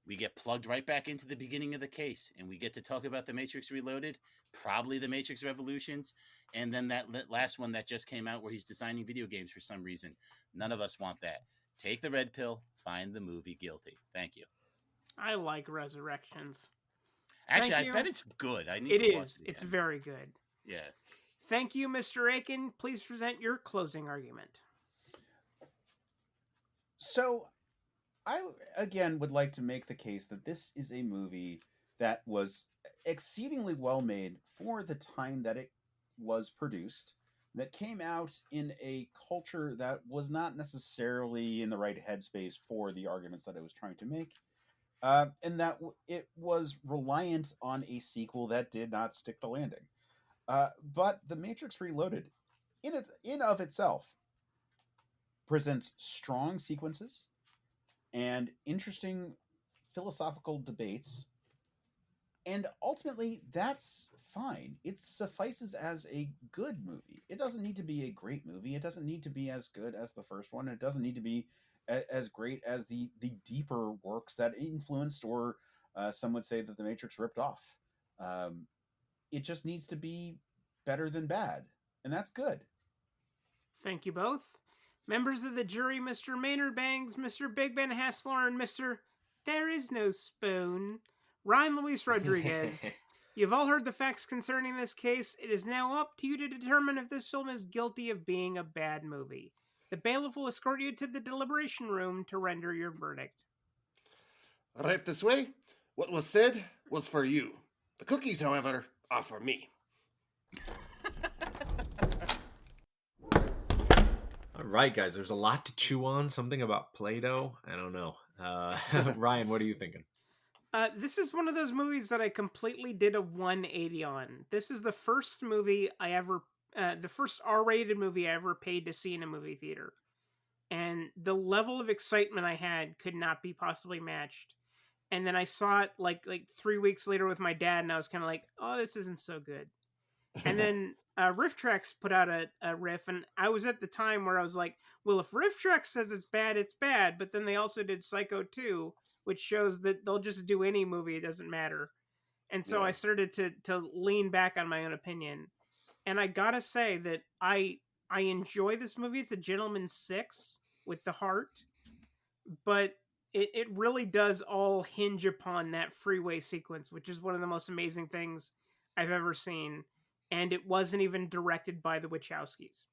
We get plugged right back into the beginning of the case, and we get to talk about the Matrix Reloaded, probably the Matrix Revolutions, and then that last one that just came out where he's designing video games for some reason. None of us want that. Take the red pill, find the movie guilty. Thank you.
I like Resurrections.
Actually, I bet it's good. I need
it
to
is.
watch it.
It's very good.
Yeah.
Thank you, Mr. Aiken. Please present your closing argument.
So, I again would like to make the case that this is a movie that was exceedingly well made for the time that it was produced, that came out in a culture that was not necessarily in the right headspace for the arguments that it was trying to make, and that it was reliant on a sequel that did not stick the landing. But The Matrix Reloaded, in of itself, presents strong sequences and interesting philosophical debates, and ultimately that's fine. It suffices as a good movie. It doesn't need to be a great movie. It doesn't need to be as good as the first one. It doesn't need to be as great as the deeper works that influenced, or some would say that The Matrix ripped off. It just needs to be better than bad, and that's good.
Thank you both. Members of the jury, Mr. Maynard Bangs, Mr. Big Ben Haslar, and Mr. There Is No Spoon, Ryan Luis Rodriguez. You've all heard the facts concerning this case. It is now up to you to determine if this film is guilty of being a bad movie. The bailiff will escort you to the deliberation room to render your verdict.
Right this way. What was said was for you. The cookies, however, are for me.
All right, guys, there's a lot to chew on. Something about Play-Doh. I don't know. Ryan, what are you thinking?
This is one of those movies that I completely did a 180 on. This is the first movie the first R-rated movie I ever paid to see in a movie theater. And the level of excitement I had could not be possibly matched. And then I saw it like 3 weeks later with my dad, and I was kind of like, oh, this isn't so good. And then Riff Tracks put out a riff, and I was at the time where I was like, well, if Riff Tracks says it's bad. But then they also did Psycho 2, which shows that they'll just do any movie, it doesn't matter. And so I started to lean back on my own opinion. And I gotta say that I enjoy this movie. It's a gentleman's 6 with the heart, but it really does all hinge upon that freeway sequence, which is one of the most amazing things I've ever seen. And it wasn't even directed by the Wachowskis.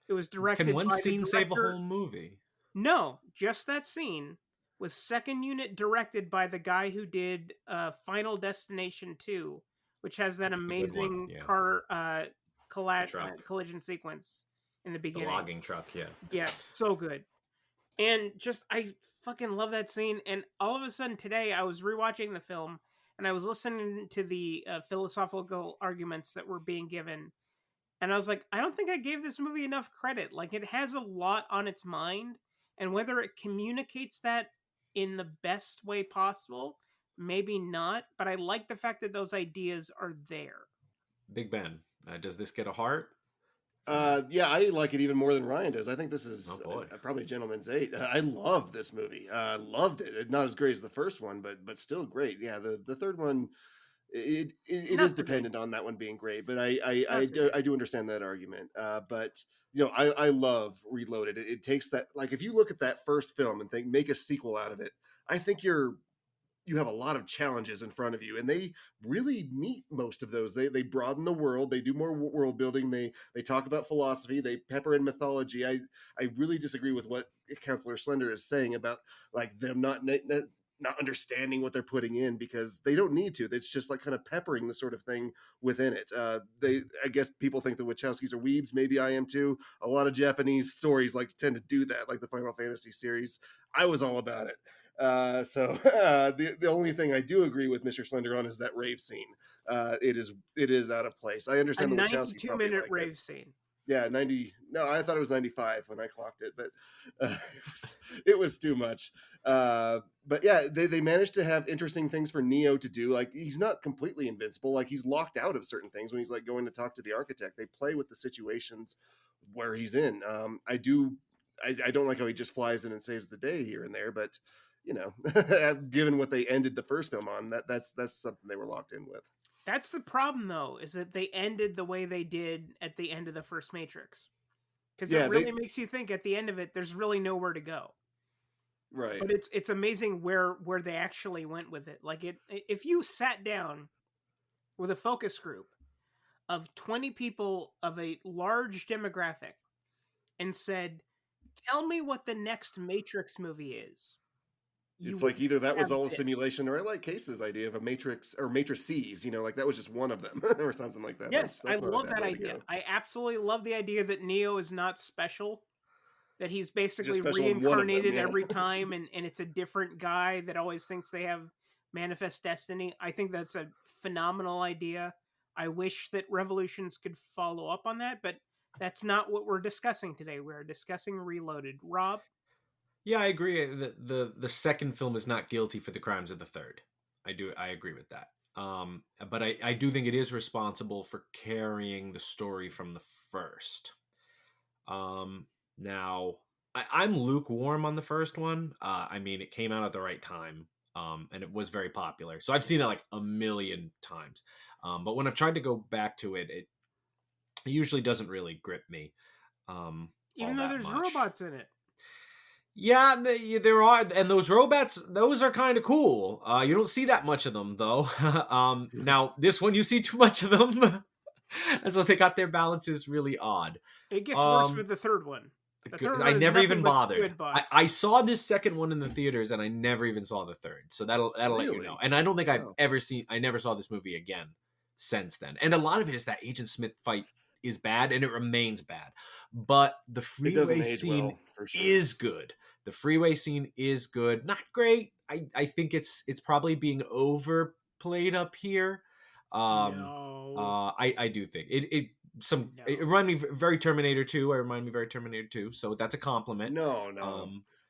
It was directed by
Can one scene save a whole movie?
No, just that scene was second unit directed by the guy who did Final Destination 2, which has that amazing car collision sequence in the beginning.
The logging truck, yeah.
Yes, so good. And just, I fucking love that scene. And all of a sudden today, I was rewatching the film, and I was listening to the philosophical arguments that were being given. And I was like, I don't think I gave this movie enough credit. Like, it has a lot on its mind, and whether it communicates that in the best way possible, maybe not. But I like the fact that those ideas are there.
Big Ben, does this get a heart?
Yeah, I like it even more than Ryan does. I think this is probably a gentleman's 8. I love this movie. Loved it. Not as great as the first one, but still great. Yeah, the third one, it is dependent on that one being great. But I do understand that argument. But you know, I love Reloaded. It takes that, like, if you look at that first film and think make a sequel out of it, I think you have a lot of challenges in front of you, and they really meet most of those. They broaden the world, they do more world building, they talk about philosophy, they pepper in mythology. I really disagree with what Counselor Schlender is saying about like them not understanding what they're putting in, because they don't need to. It's just like kind of peppering the sort of thing within it. I guess people think the Wachowskis are weebs. Maybe I am too. A lot of Japanese stories tend to do that, like the Final Fantasy series. I was all about it. The only thing I do agree with Mr. Schlender on is that rave scene. It is out of place. I understand
a
the Wachowskis
92-minute rave scene.
Yeah, 90. No, I thought it was 95 when I clocked it, but it was too much. But yeah, they managed to have interesting things for Neo to do. Like, he's not completely invincible. Like, he's locked out of certain things when he's like going to talk to the architect. They play with the situations where he's in. I don't like how he just flies in and saves the day here and there, but you know, given what they ended the first film on, that's something they were locked in with.
That's the problem, though, is that they ended the way they did at the end of the first Matrix. Because it really makes you think at the end of it, there's really nowhere to go.
Right.
But it's amazing where they actually went with it. Like, if you sat down with a focus group of 20 people of a large demographic and said, tell me what the next Matrix movie is,
It's like either that was all a simulation, or I like Case's idea of a matrix or matrices, like that was just one of them or something like that.
Yes,
that's
I love that idea. I absolutely love the idea that Neo is not special, that he's basically reincarnated every time, and it's a different guy that always thinks they have manifest destiny. I think that's a phenomenal idea. I wish that Revolutions could follow up on that, but that's not what we're discussing today. We're discussing Reloaded. Rob?
Yeah, I agree. The second film is not guilty for the crimes of the third. I agree with that. But I do think it is responsible for carrying the story from the first. Now, I'm lukewarm on the first one. I mean, it came out at the right time, and it was very popular. So I've seen it like a million times. But when I've tried to go back to it, it usually doesn't really grip me.
Even though there's robots in it.
Yeah, there are, and those robots, those are kind of cool. You don't see that much of them, though. Now, this one, you see too much of them. And so they got their balances really odd.
It gets worse with the third one.
I never even bothered. I saw this second one in the theaters, and I never even saw the third. So that'll let you know. And I don't think I never saw this movie again since then. And a lot of it is that Agent Smith fight is bad, and it remains bad. But the freeway scene is good. The freeway scene is good. Not great. I think it's probably being overplayed up here.
No.
I do think it reminded me very Terminator 2. It reminded me very Terminator 2. So that's a compliment.
No.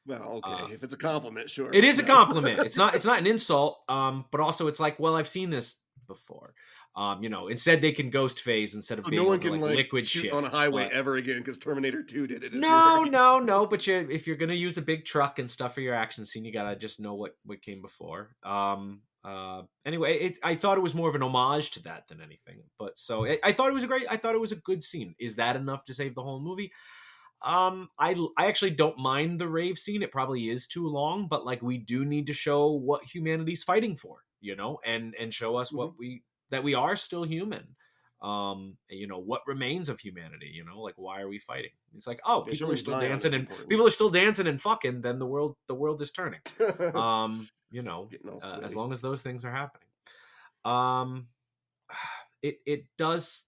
Well, okay. If it's a compliment, sure.
It is a compliment. It's not an insult. But also it's like, well, I've seen this before. Instead they can ghost phase instead of being
no one can
liquid
shoot
shift
on a highway ever again because Terminator 2 did it.
No. But if you're gonna use a big truck and stuff for your action scene, you gotta just know what came before. Anyway, I thought it was more of an homage to that than anything. But so I thought it was a good scene. Is that enough to save the whole movie? I actually don't mind the rave scene. It probably is too long, but like we do need to show what humanity's fighting for, and show us that we are still human. What remains of humanity, like why are we fighing? It's like, people are still dancing and fucking, then the world is turning. As long as those things are happening. It does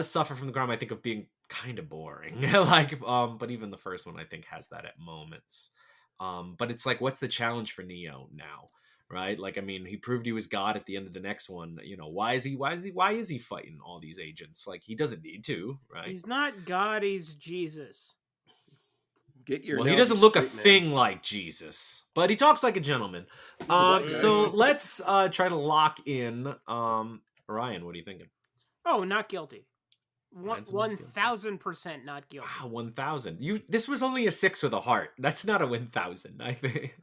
suffer from the crime, I think, of being kind of boring. But even the first one I think has that at moments. But it's like, what's the challenge for Neo now? Right? Like, I mean, he proved he was God at the end of the next one. Why is he fighting all these agents? Like, he doesn't need to, right?
He's not God, he's Jesus.
He doesn't look a thing like Jesus, but he talks like a gentleman. So let's try to lock in. Ryan, what are you thinking?
Oh, not guilty. 1,000% not guilty.
Wow, 1,000. This was only a 6 with a heart. That's not a 1,000, I think.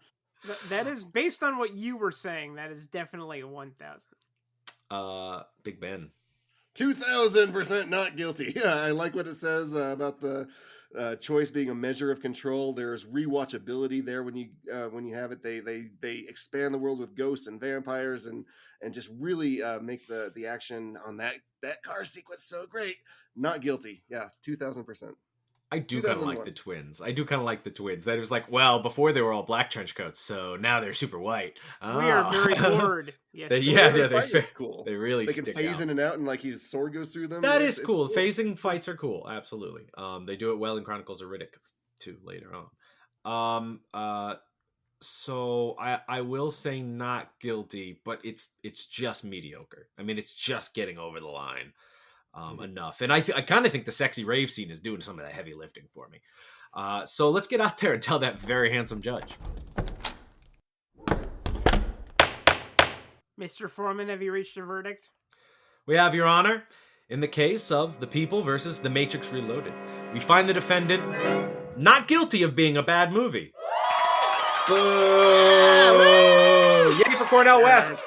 That is based on what you were saying. That is definitely a 1,000.
Big Ben.
2,000% not guilty. Yeah, I like what it says about the choice being a measure of control. There's rewatchability there when you have it. They expand the world with ghosts and vampires and just really make the action on that car sequence so great. Not guilty. Yeah, 2,000%.
I do kind of like the twins. That it was like, well, before they were all black trench coats, so now they're super white.
We are very bored. Yes,
It's cool.
They really
they can phase in and out, and like his sword goes through them.
That is cool. Phasing fights are cool. Absolutely. They do it well in Chronicles of Riddick too later on. So I will say not guilty, but it's just mediocre. I mean, it's just getting over the line. Enough. And I kind of think the sexy rave scene is doing some of that heavy lifting for me. So let's get out there and tell that very handsome judge.
Mr. Foreman, have you reached a verdict?
We have, Your Honor. In the case of The People versus The Matrix Reloaded, we find the defendant not guilty of being a bad movie. Boo! Yay for Cornell West!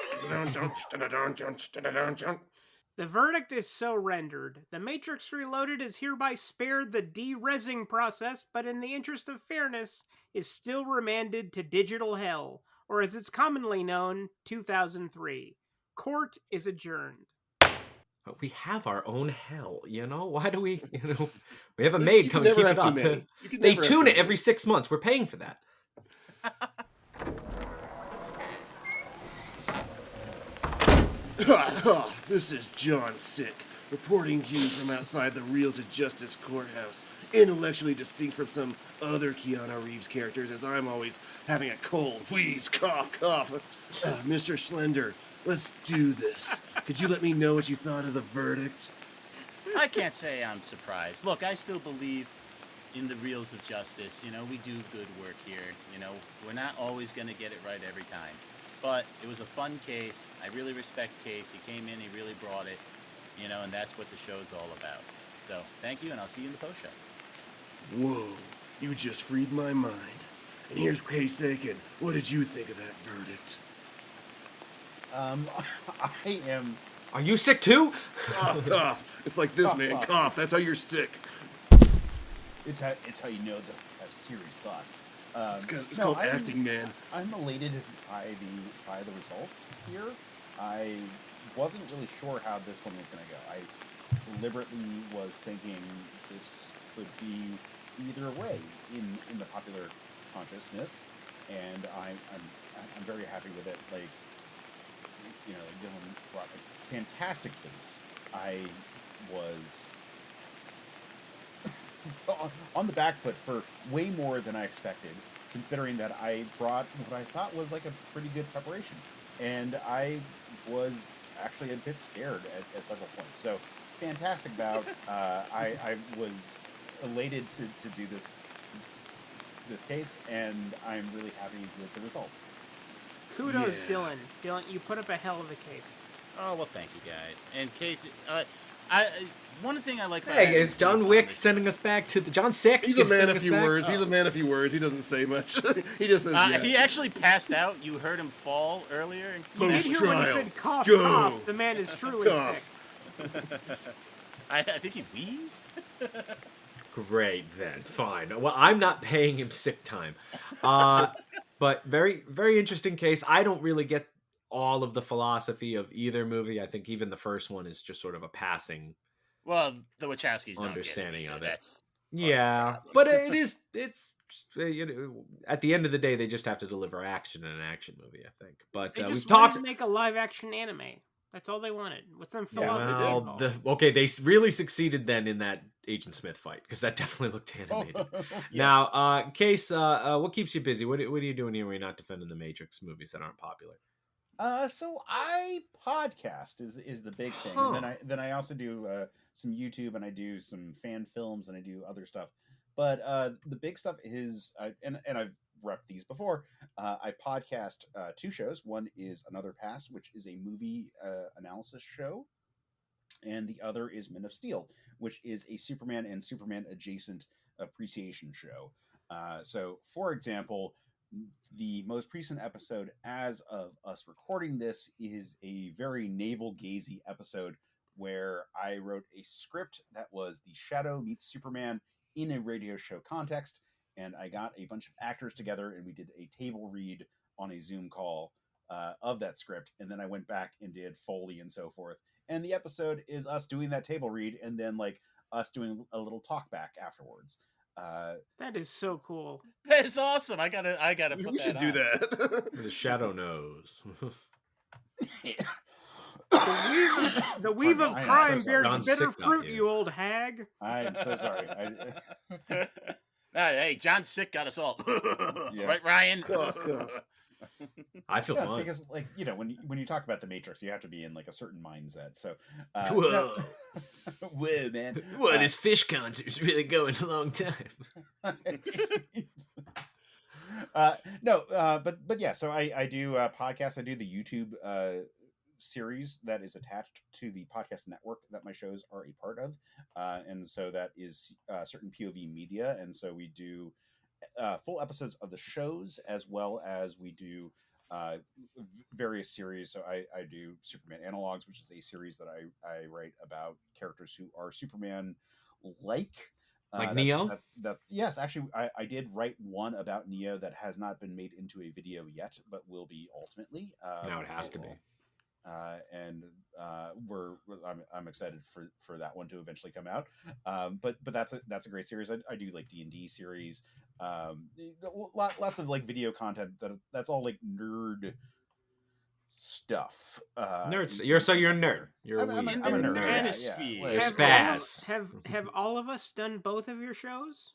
The verdict is so rendered. The Matrix Reloaded is hereby spared the de-rezzing process, but in the interest of fairness, is still remanded to digital hell, or as it's commonly known, 2003. Court is adjourned.
But we have our own hell, Why do we, we have a maid come and keep it up. They tune it every 6 months. We're paying for that.
This is John Sick, reporting to you from outside the Reels of Justice courthouse, intellectually distinct from some other Keanu Reeves characters, as I'm always having a cold, wheeze, cough, cough. Mr. Schlender, let's do this. Could you let me know what you thought of the verdict?
I can't say I'm surprised. Look, I still believe in the Reels of Justice. You know, we do good work here. You know, we're not always going to get it right every time. But it was a fun case. I really respect Case. He came in, he really brought it, you know, and that's what the show's all about. So, thank you, and I'll see you in the post-show.
Whoa, you just freed my mind. And here's Case Aiken. What did you think of that verdict?
I am...
Are you sick too?
Cough, cough. It's like this, man. Cough. That's how you're sick.
It's how you know to have serious thoughts.
It's called acting, man.
I'm elated by the results here. I wasn't really sure how this one was going to go. I deliberately was thinking this could be either way in the popular consciousness, and I'm very happy with it. Like, you know, Dylan brought a fantastic case. I was on the back foot for way more than I expected, considering that I brought what I thought was like a pretty good preparation. And I was actually a bit scared at several points. So, fantastic bout. I was elated to do this case, and I'm really happy with the results.
Kudos, Dylan. Dylan, you put up a hell of a case.
Oh, well, thank you, guys. And Case, one thing I like about
Hey, is John Wick sending us back to the John Sick?
He's a man of few words. He's a man of few words. He doesn't say much. He just says, yeah.
He actually passed out. You heard him fall earlier.
You did hear when he said cough, cough. The man is truly sick.
I think he wheezed.
Great, then. Fine. Well, I'm not paying him sick time. But very, very interesting case. I don't really get all of the philosophy of either movie. I think even the first one is just sort of a passing...
Well, the Wachowskis
understanding
don't
of
get it.
it.
That's
But it's you know, at the end of the day, they just have to deliver action in an action movie, I think. But
they
we've
wanted
talked
to make a live action anime. That's all they wanted. What's some philosophy?
Okay, they really succeeded then in that Agent Smith fight, because that definitely looked animated. Yeah. Now, Case, what keeps you busy? What are you doing here when you're not defending the Matrix movies that aren't popular?
So I podcast is the big thing, and then I also do some YouTube, and I do some fan films, and I do other stuff. But the big stuff is, and I've repped these before. I podcast 2 shows. One is Another Past, which is a movie analysis show, and the other is Men of Steel, which is a Superman and Superman adjacent appreciation show. So, for example, the most recent episode as of us recording this is a very navel-gazy episode where I wrote a script that was the Shadow meets Superman in a radio show context, and I got a bunch of actors together and we did a table read on a Zoom call of that script, and then I went back and did Foley and so forth. And the episode is us doing that table read and then like us doing a little talk back afterwards.
That is so cool.
That is awesome. I gotta put
we should do that.
The Shadow knows.
The weave of crime bears bitter fruit, you old hag.
I'm so sorry.
Hey, John Sick got us all. Right, Ryan?
I feel fine.
Because, like, you know, when you talk about the Matrix, you have to be in like a certain mindset. So,
whoa,
whoa, man!
Well, this fish concert's really going a long time.
But yeah. So I do podcasts. I do the YouTube series that is attached to the podcast network that my shows are a part of, and so that is certain POV media, and so we do full episodes of the shows as well as we do various series. So I do Superman Analogs, which is a series that I write about characters who are Superman like
Neo.
Yes, actually I did write one about Neo that has not been made into a video yet, but will be ultimately.
Now it has to be.
And I'm excited for that one to eventually come out. But that's a great series. I do like D&D series, lots of like video content that's all like nerd stuff.
You're a nerd. You're a
I'm
weeb.
a nerd.
nerdosphere.
You're spaz.
Have all of us done both of your shows?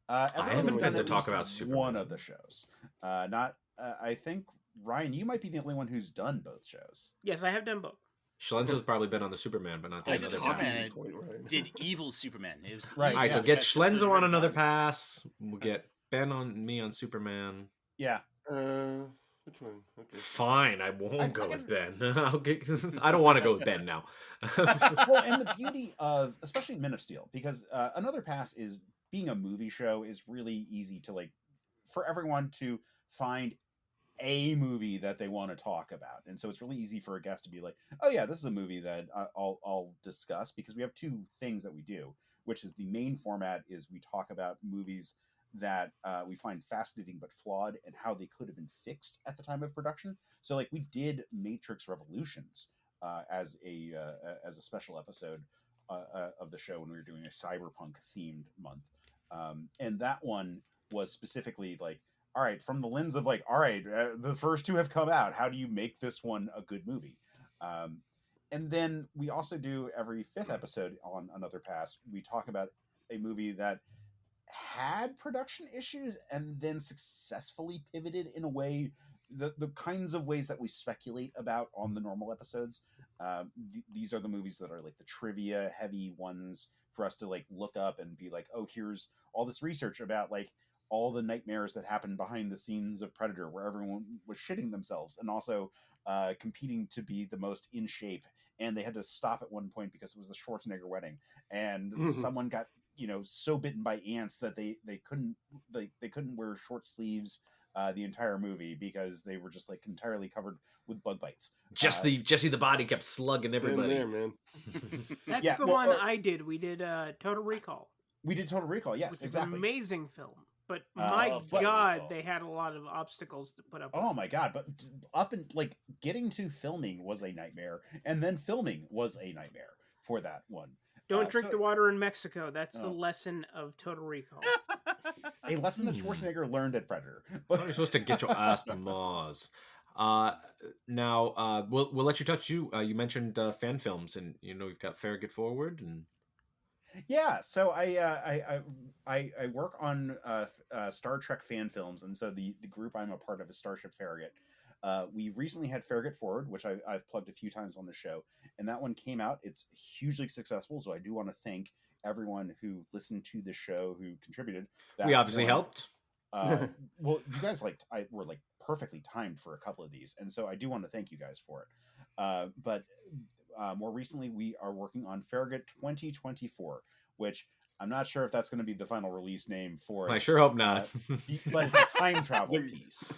I haven't been to talk about
one
Superman.
of the shows. I think Ryan, you might be the only one who's done both shows.
Yes, I have done both.
Schlendzos probably been on the Superman, but not the
I
other
Superman
pass.
did evil Superman. It was
Right,
All right,
yeah.
so get
That's
Schlenzo on
very
another
fun.
pass. We'll get Ben on me on Superman.
Yeah.
Which one? Okay.
Fine, I won't
I
go
can-
with Ben. I don't want to go with Ben now.
Well, and the beauty of especially Men of Steel, because Another Pass is being a movie show is really easy to for everyone to find a movie that they want to talk about, and so it's really easy for a guest to be like, oh yeah, this is a movie that I'll discuss, because we have two things that we do, which is the main format is we talk about movies that we find fascinating but flawed and how they could have been fixed at the time of production. So we did Matrix Revolutions as a special episode of the show when we were doing a cyberpunk themed month, and that one was specifically all right, from the lens of all right, the first two have come out, how do you make this one a good movie? And then we also do every fifth episode on Another Pass, we talk about a movie that had production issues and then successfully pivoted in a way, the kinds of ways that we speculate about on the normal episodes. These are the movies that are the trivia heavy ones for us to look up and be oh, here's all this research about all the nightmares that happened behind the scenes of Predator, where everyone was shitting themselves and also competing to be the most in shape, and they had to stop at one point because it was the Schwarzenegger wedding, and someone got so bitten by ants that they couldn't wear short sleeves the entire movie because they were just entirely covered with bug bites.
Jesse the Body kept slugging everybody.
There, man.
That's the one I did. We did Total Recall.
We did Total Recall, yes,
which
exactly.
is an amazing film. But my God, they had a lot of obstacles to put up with.
Oh my God, but up and getting to filming was a nightmare, and then filming was a nightmare for that one.
Don't drink the water in Mexico. That's the lesson of Total Recall.
A lesson that Schwarzenegger learned at Predator.
You're supposed to get your ass to Mars. Now, we'll let you touch you. You mentioned fan films, and we've got Farragut Forward, and
yeah. So I work on Star Trek fan films, and so the group I'm a part of is Starship Farragut. We recently had Farragut Forward, which I've plugged a few times on the show, and that one came out. It's hugely successful, so I do want to thank everyone who listened to the show, who contributed.
We obviously helped.
Well, you guys were perfectly timed for a couple of these, and so I do want to thank you guys for it. But more recently, we are working on Farragut 2024, which I'm not sure if that's going to be the final release name for it.
I sure hope not.
But it's a time travel piece.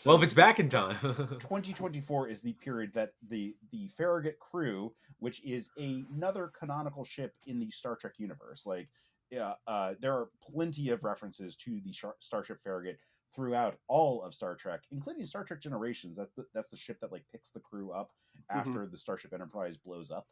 Well, if it's back in time.
2024 is the period that the Farragut crew, which is another canonical ship in the Star Trek universe. There are plenty of references to the Starship Farragut throughout all of Star Trek, including Star Trek Generations. That's the ship that picks the crew up after the Starship Enterprise blows up.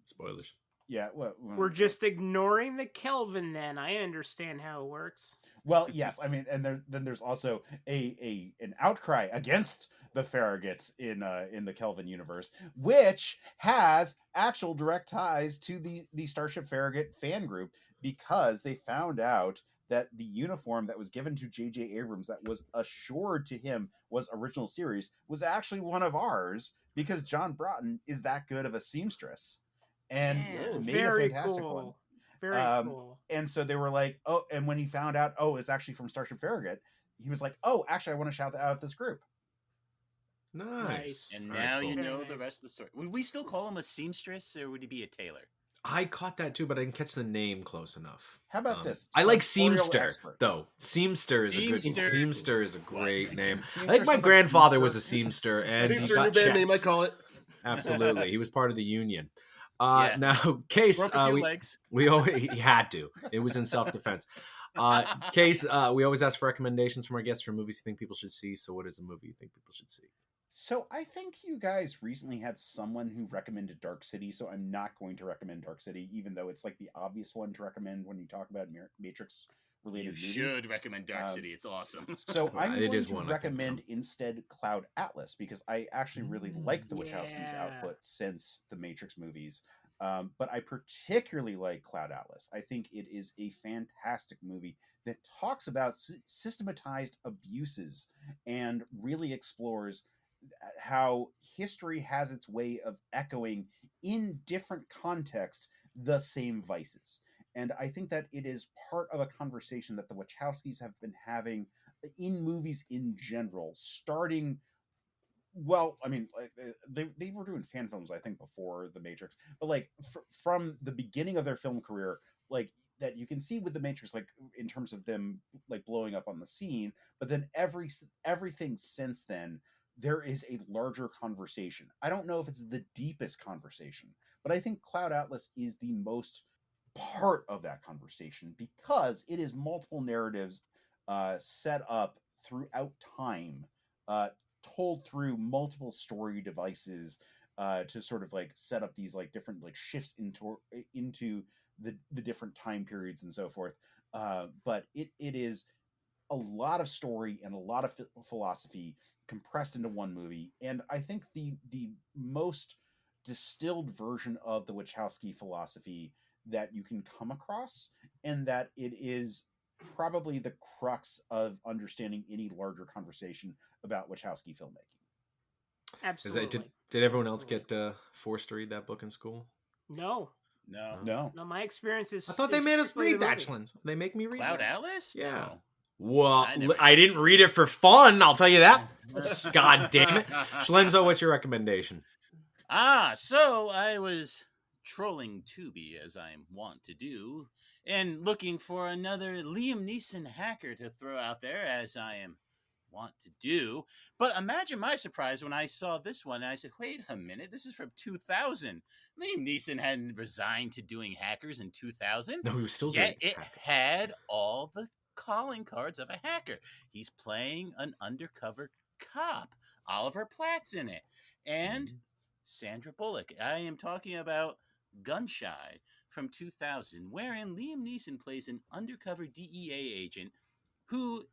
Spoilers.
Yeah,
we're just ignoring the Kelvin. Then I understand how it works.
Well, yes, I mean, and then there's also an outcry against the Farraguts in the Kelvin universe, which has actual direct ties to the Starship Farragut fan group, because they found out that the uniform that was given to J.J. Abrams that was assured to him was original series was actually one of ours, because John Broughton is that good of a seamstress and made a fantastic one.
Very cool.
And so they were oh, and when he found out, it's actually from Starship Farragut, he was oh, actually, I want to shout out this group.
Nice.
And now you know the rest of the story. Would we still call him a seamstress, or would he be a tailor?
I caught that too, but I didn't catch the name close enough.
How about this?
I like Seamster, though. Seamster is a great name. I think my grandfather was a Seamster, and
Seamster,
he got
new band
checks.
name, I call it.
Absolutely, he was part of the union. Now, Case,
broke a few legs.
He had to. It was in self-defense. Case, we always ask for recommendations from our guests for movies you think people should see. So, what is a movie you think people should see?
So I think you guys recently had someone who recommended Dark City, so I'm not going to recommend Dark City, even though it's the obvious one to recommend when you talk about Matrix related
You
movies.
should recommend Dark City. It's awesome.
So I'm
It
going
is
to
one I think
recommend instead Cloud Atlas, because I actually really like the Wachowskis'
Yeah.
output since the Matrix movies. But I particularly like Cloud Atlas. I think it is a fantastic movie that talks about systematized abuses and really explores how history has its way of echoing in different contexts the same vices. And I think that it is part of a conversation that the Wachowskis have been having in movies in general, starting. Well, I mean, they were doing fan films, I think, before The Matrix, but like from the beginning of their film career, like that you can see with The Matrix, like in terms of them like blowing up on the scene, but then everything since then, there is a larger conversation. I don't know if it's the deepest conversation, but I think Cloud Atlas is the most part of that conversation because it is multiple narratives set up throughout time, told through multiple story devices to sort of like set up these like different like shifts into the different time periods and so forth. But it is a lot of story and a lot of philosophy compressed into one movie, and I think the most distilled version of the Wachowski philosophy that you can come across, and that it is probably the crux of understanding any larger conversation about Wachowski filmmaking.
Absolutely.
Did everyone else get forced to read that book in school?
No.
No.
No, my experience is.
I thought they made us read that, Schlends. They make me read
Cloud
that?
Atlas?
Yeah.
No.
Well, I didn't read it for fun, I'll tell you that. God damn it. Schlendzo, what's your recommendation?
So I was trolling Tubi, as I'm wont to do, and looking for another Liam Neeson hacker to throw out there, as I am wont to do. But imagine my surprise when I saw this one, and I said, wait a minute, this is from 2000. Liam Neeson hadn't resigned to doing hackers in 2000.
No, he was still doing
Yet it had all the calling cards of a hacker. He's playing an undercover cop. Oliver Platt's in it. And Sandra Bullock. I am talking about Gunshy from 2000, wherein Liam Neeson plays an undercover DEA agent who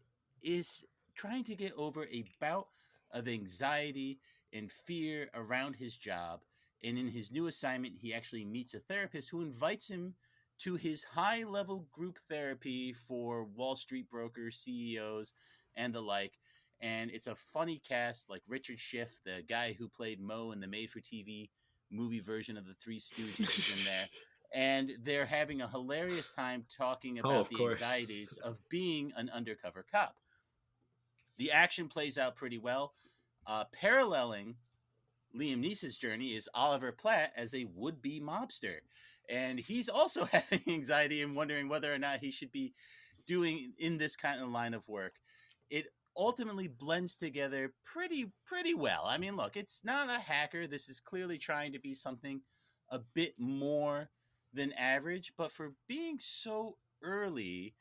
is trying to get over a bout of anxiety and fear around his job. And in his new assignment, he actually meets a therapist who invites him to his high-level group therapy for Wall Street brokers, CEOs, and the like. And it's a funny cast, like Richard Schiff, the guy who played Moe in the made-for-TV movie version of the Three Stooges, is in there. And they're having a hilarious time talking about the anxieties of being an undercover cop. The action plays out pretty well. Paralleling Liam Neeson's journey is Oliver Platt as a would-be mobster. And he's also having anxiety and wondering whether or not he should be doing in this kind of line of work. It ultimately blends together pretty well. I mean, look, it's not a hacker. This is clearly trying to be something a bit more than average, but for being so early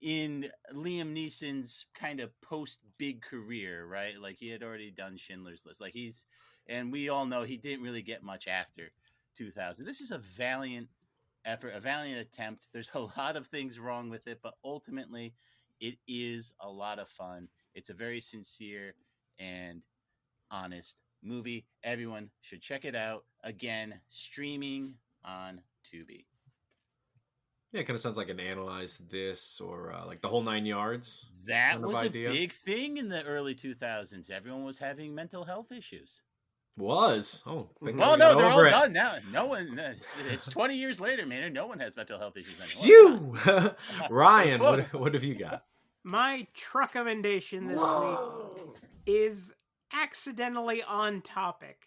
in Liam Neeson's kind of post-big career, right? Like, he had already done Schindler's List. Like, and we all know he didn't really get much after 2000. This is a valiant effort, a valiant attempt. There's a lot of things wrong with it, but ultimately it is a lot of fun. It's a very sincere and honest movie. Everyone should check it out. Again, streaming on Tubi.
Yeah, it kind of sounds like an Analyze This or like the whole 9 yards.
That was a big thing in the early 2000s. Everyone was having mental health issues.
Was? Oh,
well, no, they're all done now. No one. It's 20 years later, man. No one has mental health issues anymore.
Phew! Ryan, what have you got?
My truck recommendation this week is accidentally on topic.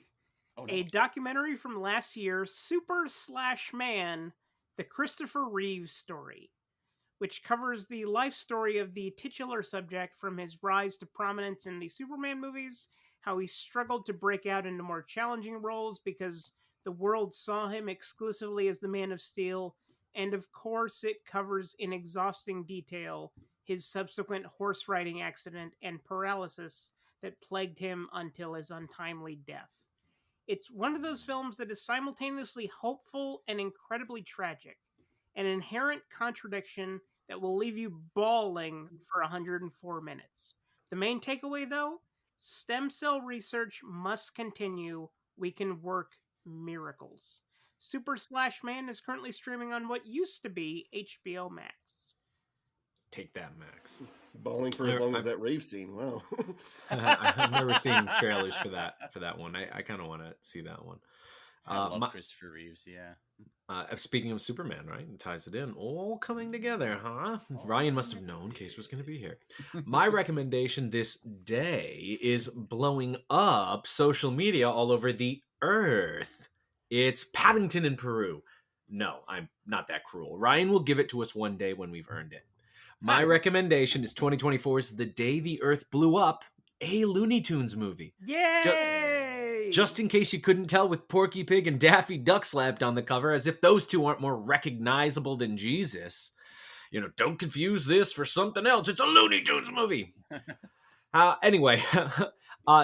Oh, no. A documentary from last year, Super/Man, the Christopher Reeve story, which covers the life story of the titular subject from his rise to prominence in the Superman movies, how he struggled to break out into more challenging roles because the world saw him exclusively as the Man of Steel, and of course it covers in exhausting detail his subsequent horse riding accident and paralysis that plagued him until his untimely death. It's one of those films that is simultaneously hopeful and incredibly tragic, an inherent contradiction that will leave you bawling for 104 minutes. The main takeaway, though, stem cell research must continue. We can work miracles. Super Slash Man is currently streaming on what used to be HBO Max.
Take that, Max.
Bawling for as long as that rave scene. Wow.
I've never seen trailers for that one. I kind of want to see that one.
I love Christopher Reeves, yeah.
Speaking of Superman, right? It ties it in. All coming together, huh? Ryan must have known Case was going to be here. My recommendation this day is blowing up social media all over the earth. It's Paddington in Peru. No, I'm not that cruel. Ryan will give it to us one day when we've earned it. My recommendation is 2024's The Day the Earth Blew Up, a Looney Tunes movie.
Yay!
Just in case you couldn't tell with Porky Pig and Daffy Duck slapped on the cover, as if those two aren't more recognizable than Jesus. Don't confuse this for something else. It's a Looney Tunes movie. Anyway,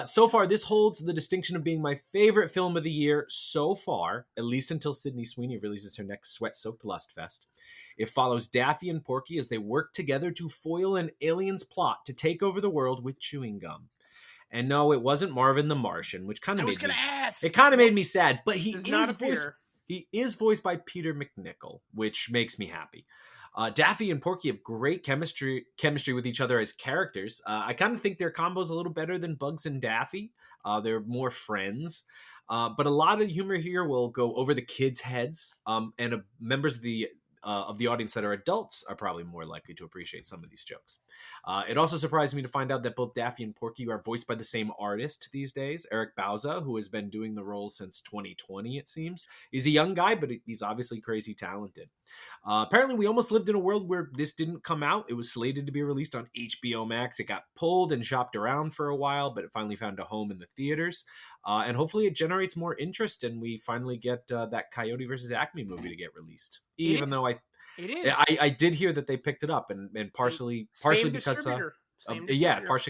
so far this holds the distinction of being my favorite film of the year so far, at least until Sydney Sweeney releases her next sweat-soaked lust fest. It follows Daffy and Porky as they work together to foil an alien's plot to take over the world with chewing gum. And no, it wasn't Marvin the Martian, which kind of made me sad, but he is voiced by Peter McNichol, which makes me happy. Daffy and Porky have great chemistry with each other as characters. I kind of think their combo's a little better than Bugs and Daffy. They're more friends. But a lot of the humor here will go over the kids' heads, and members of the audience that are adults are probably more likely to appreciate some of these jokes. It also surprised me to find out that both Daffy and Porky are voiced by the same artist these days, Eric Bauza, who has been doing the role since 2020, it seems. He's a young guy, but he's obviously crazy talented. Apparently, we almost lived in a world where this didn't come out. It was slated to be released on HBO Max. It got pulled and shopped around for a while, but it finally found a home in the theaters. And hopefully it generates more interest, and we finally get that Coyote versus Acme movie to get released. Even though I did hear that they picked it up, and partially because partially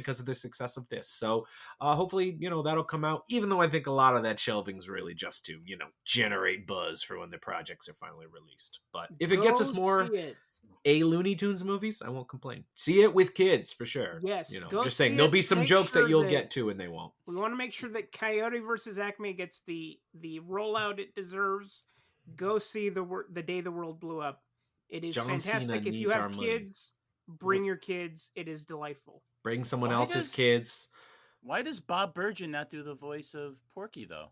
because of the success of this. So hopefully that'll come out. Even though I think a lot of that shelving's really just to generate buzz for when the projects are finally released. But if it gets us more Looney Tunes movies, I won't complain. See it with kids for sure.
Yes,
just saying there'll be some jokes that you'll get to and they won't.
We want to make sure that Coyote versus Acme gets the rollout it deserves. Go see the Day the World Blew Up. It is fantastic. If you have kids, bring your kids. It is delightful.
Bring someone else's kids.
Why does Bob Bergen not do the voice of Porky though?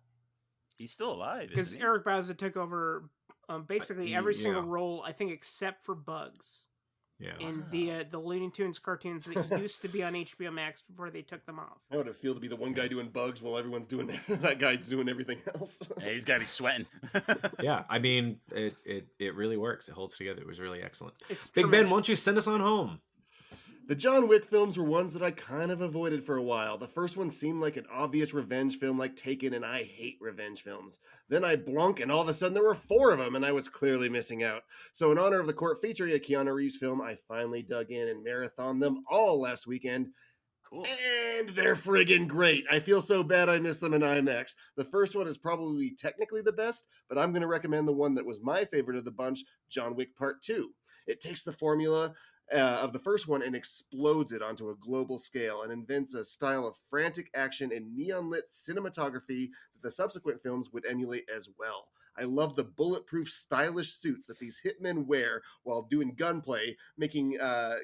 He's still alive.
Because Eric Bauza took over basically every single role, I think, except for Bugs.
Yeah.
In the Looney Tunes cartoons that used to be on HBO Max before they took them off.
How would it feel to be the one guy doing Bugs while everyone's doing that guy's doing everything else?
Hey, he's got to be sweating.
Yeah, I mean, it really works. It holds together. It was really excellent. Big Ben, won't you send us on home?
The John Wick films were ones that I kind of avoided for a while. The first one seemed like an obvious revenge film like Taken, and I hate revenge films. Then I blunk, and all of a sudden there were 4 of them, and I was clearly missing out. So in honor of the court featuring a Keanu Reeves film, I finally dug in and marathoned them all last weekend. Cool. And they're friggin' great. I feel so bad I missed them in IMAX. The first one is probably technically the best, but I'm going to recommend the one that was my favorite of the bunch, John Wick Part 2. It takes the formula of the first one and explodes it onto a global scale and invents a style of frantic action and neon-lit cinematography that the subsequent films would emulate as well. I love the bulletproof, stylish suits that these hitmen wear while doing gunplay, making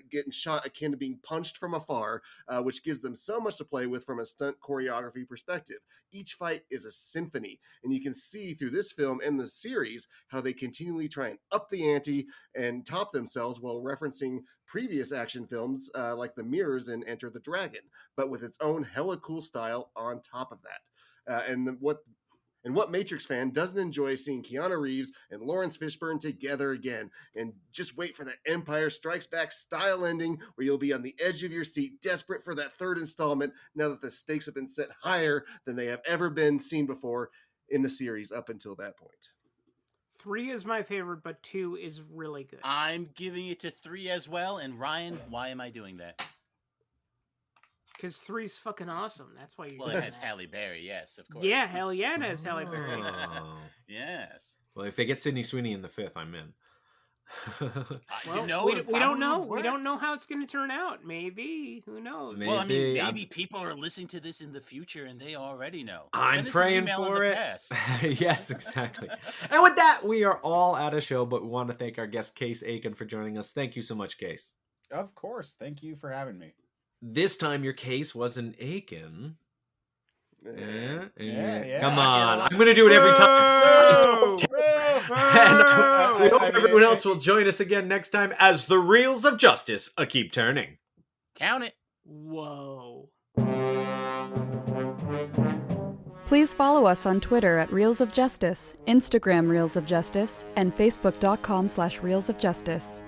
getting shot akin to being punched from afar, which gives them so much to play with from a stunt choreography perspective. Each fight is a symphony, and you can see through this film and the series how they continually try and up the ante and top themselves while referencing previous action films like The Mirrors and Enter the Dragon, but with its own hella cool style on top of that. And what Matrix fan doesn't enjoy seeing Keanu Reeves and Lawrence Fishburne together again? And just wait for that Empire Strikes Back style ending where you'll be on the edge of your seat, desperate for that third installment now that the stakes have been set higher than they have ever been seen before in the series up until that point.
3 is my favorite, but 2 is really good.
I'm giving it to 3 as well. And Ryan, why am I doing that?
Because 3's fucking awesome. That's why you're
Well, it has Halle Berry, yes, of course.
Yeah, hell yeah, it has Halle Berry.
Yes.
Well, if they get Sydney Sweeney in the 5th, I'm in.
Well, we don't know. We don't know how it's going to turn out. Maybe. Who knows?
Well, I mean, maybe people are listening to this in the future and they already know.
I'm praying for it. Yes, exactly. And with that, we are all out of show, but we want to thank our guest, Case Aiken, for joining us. Thank you so much, Case.
Of course. Thank you for having me.
This time, your case was an Aiken.
Yeah.
Come on. I'm going to do it every time. And we hope everyone else will join us again next time as the Reels of Justice keep turning.
Count it.
Whoa.
Please follow us on Twitter at Reels of Justice, Instagram Reels of Justice, and Facebook.com/Reels of Justice.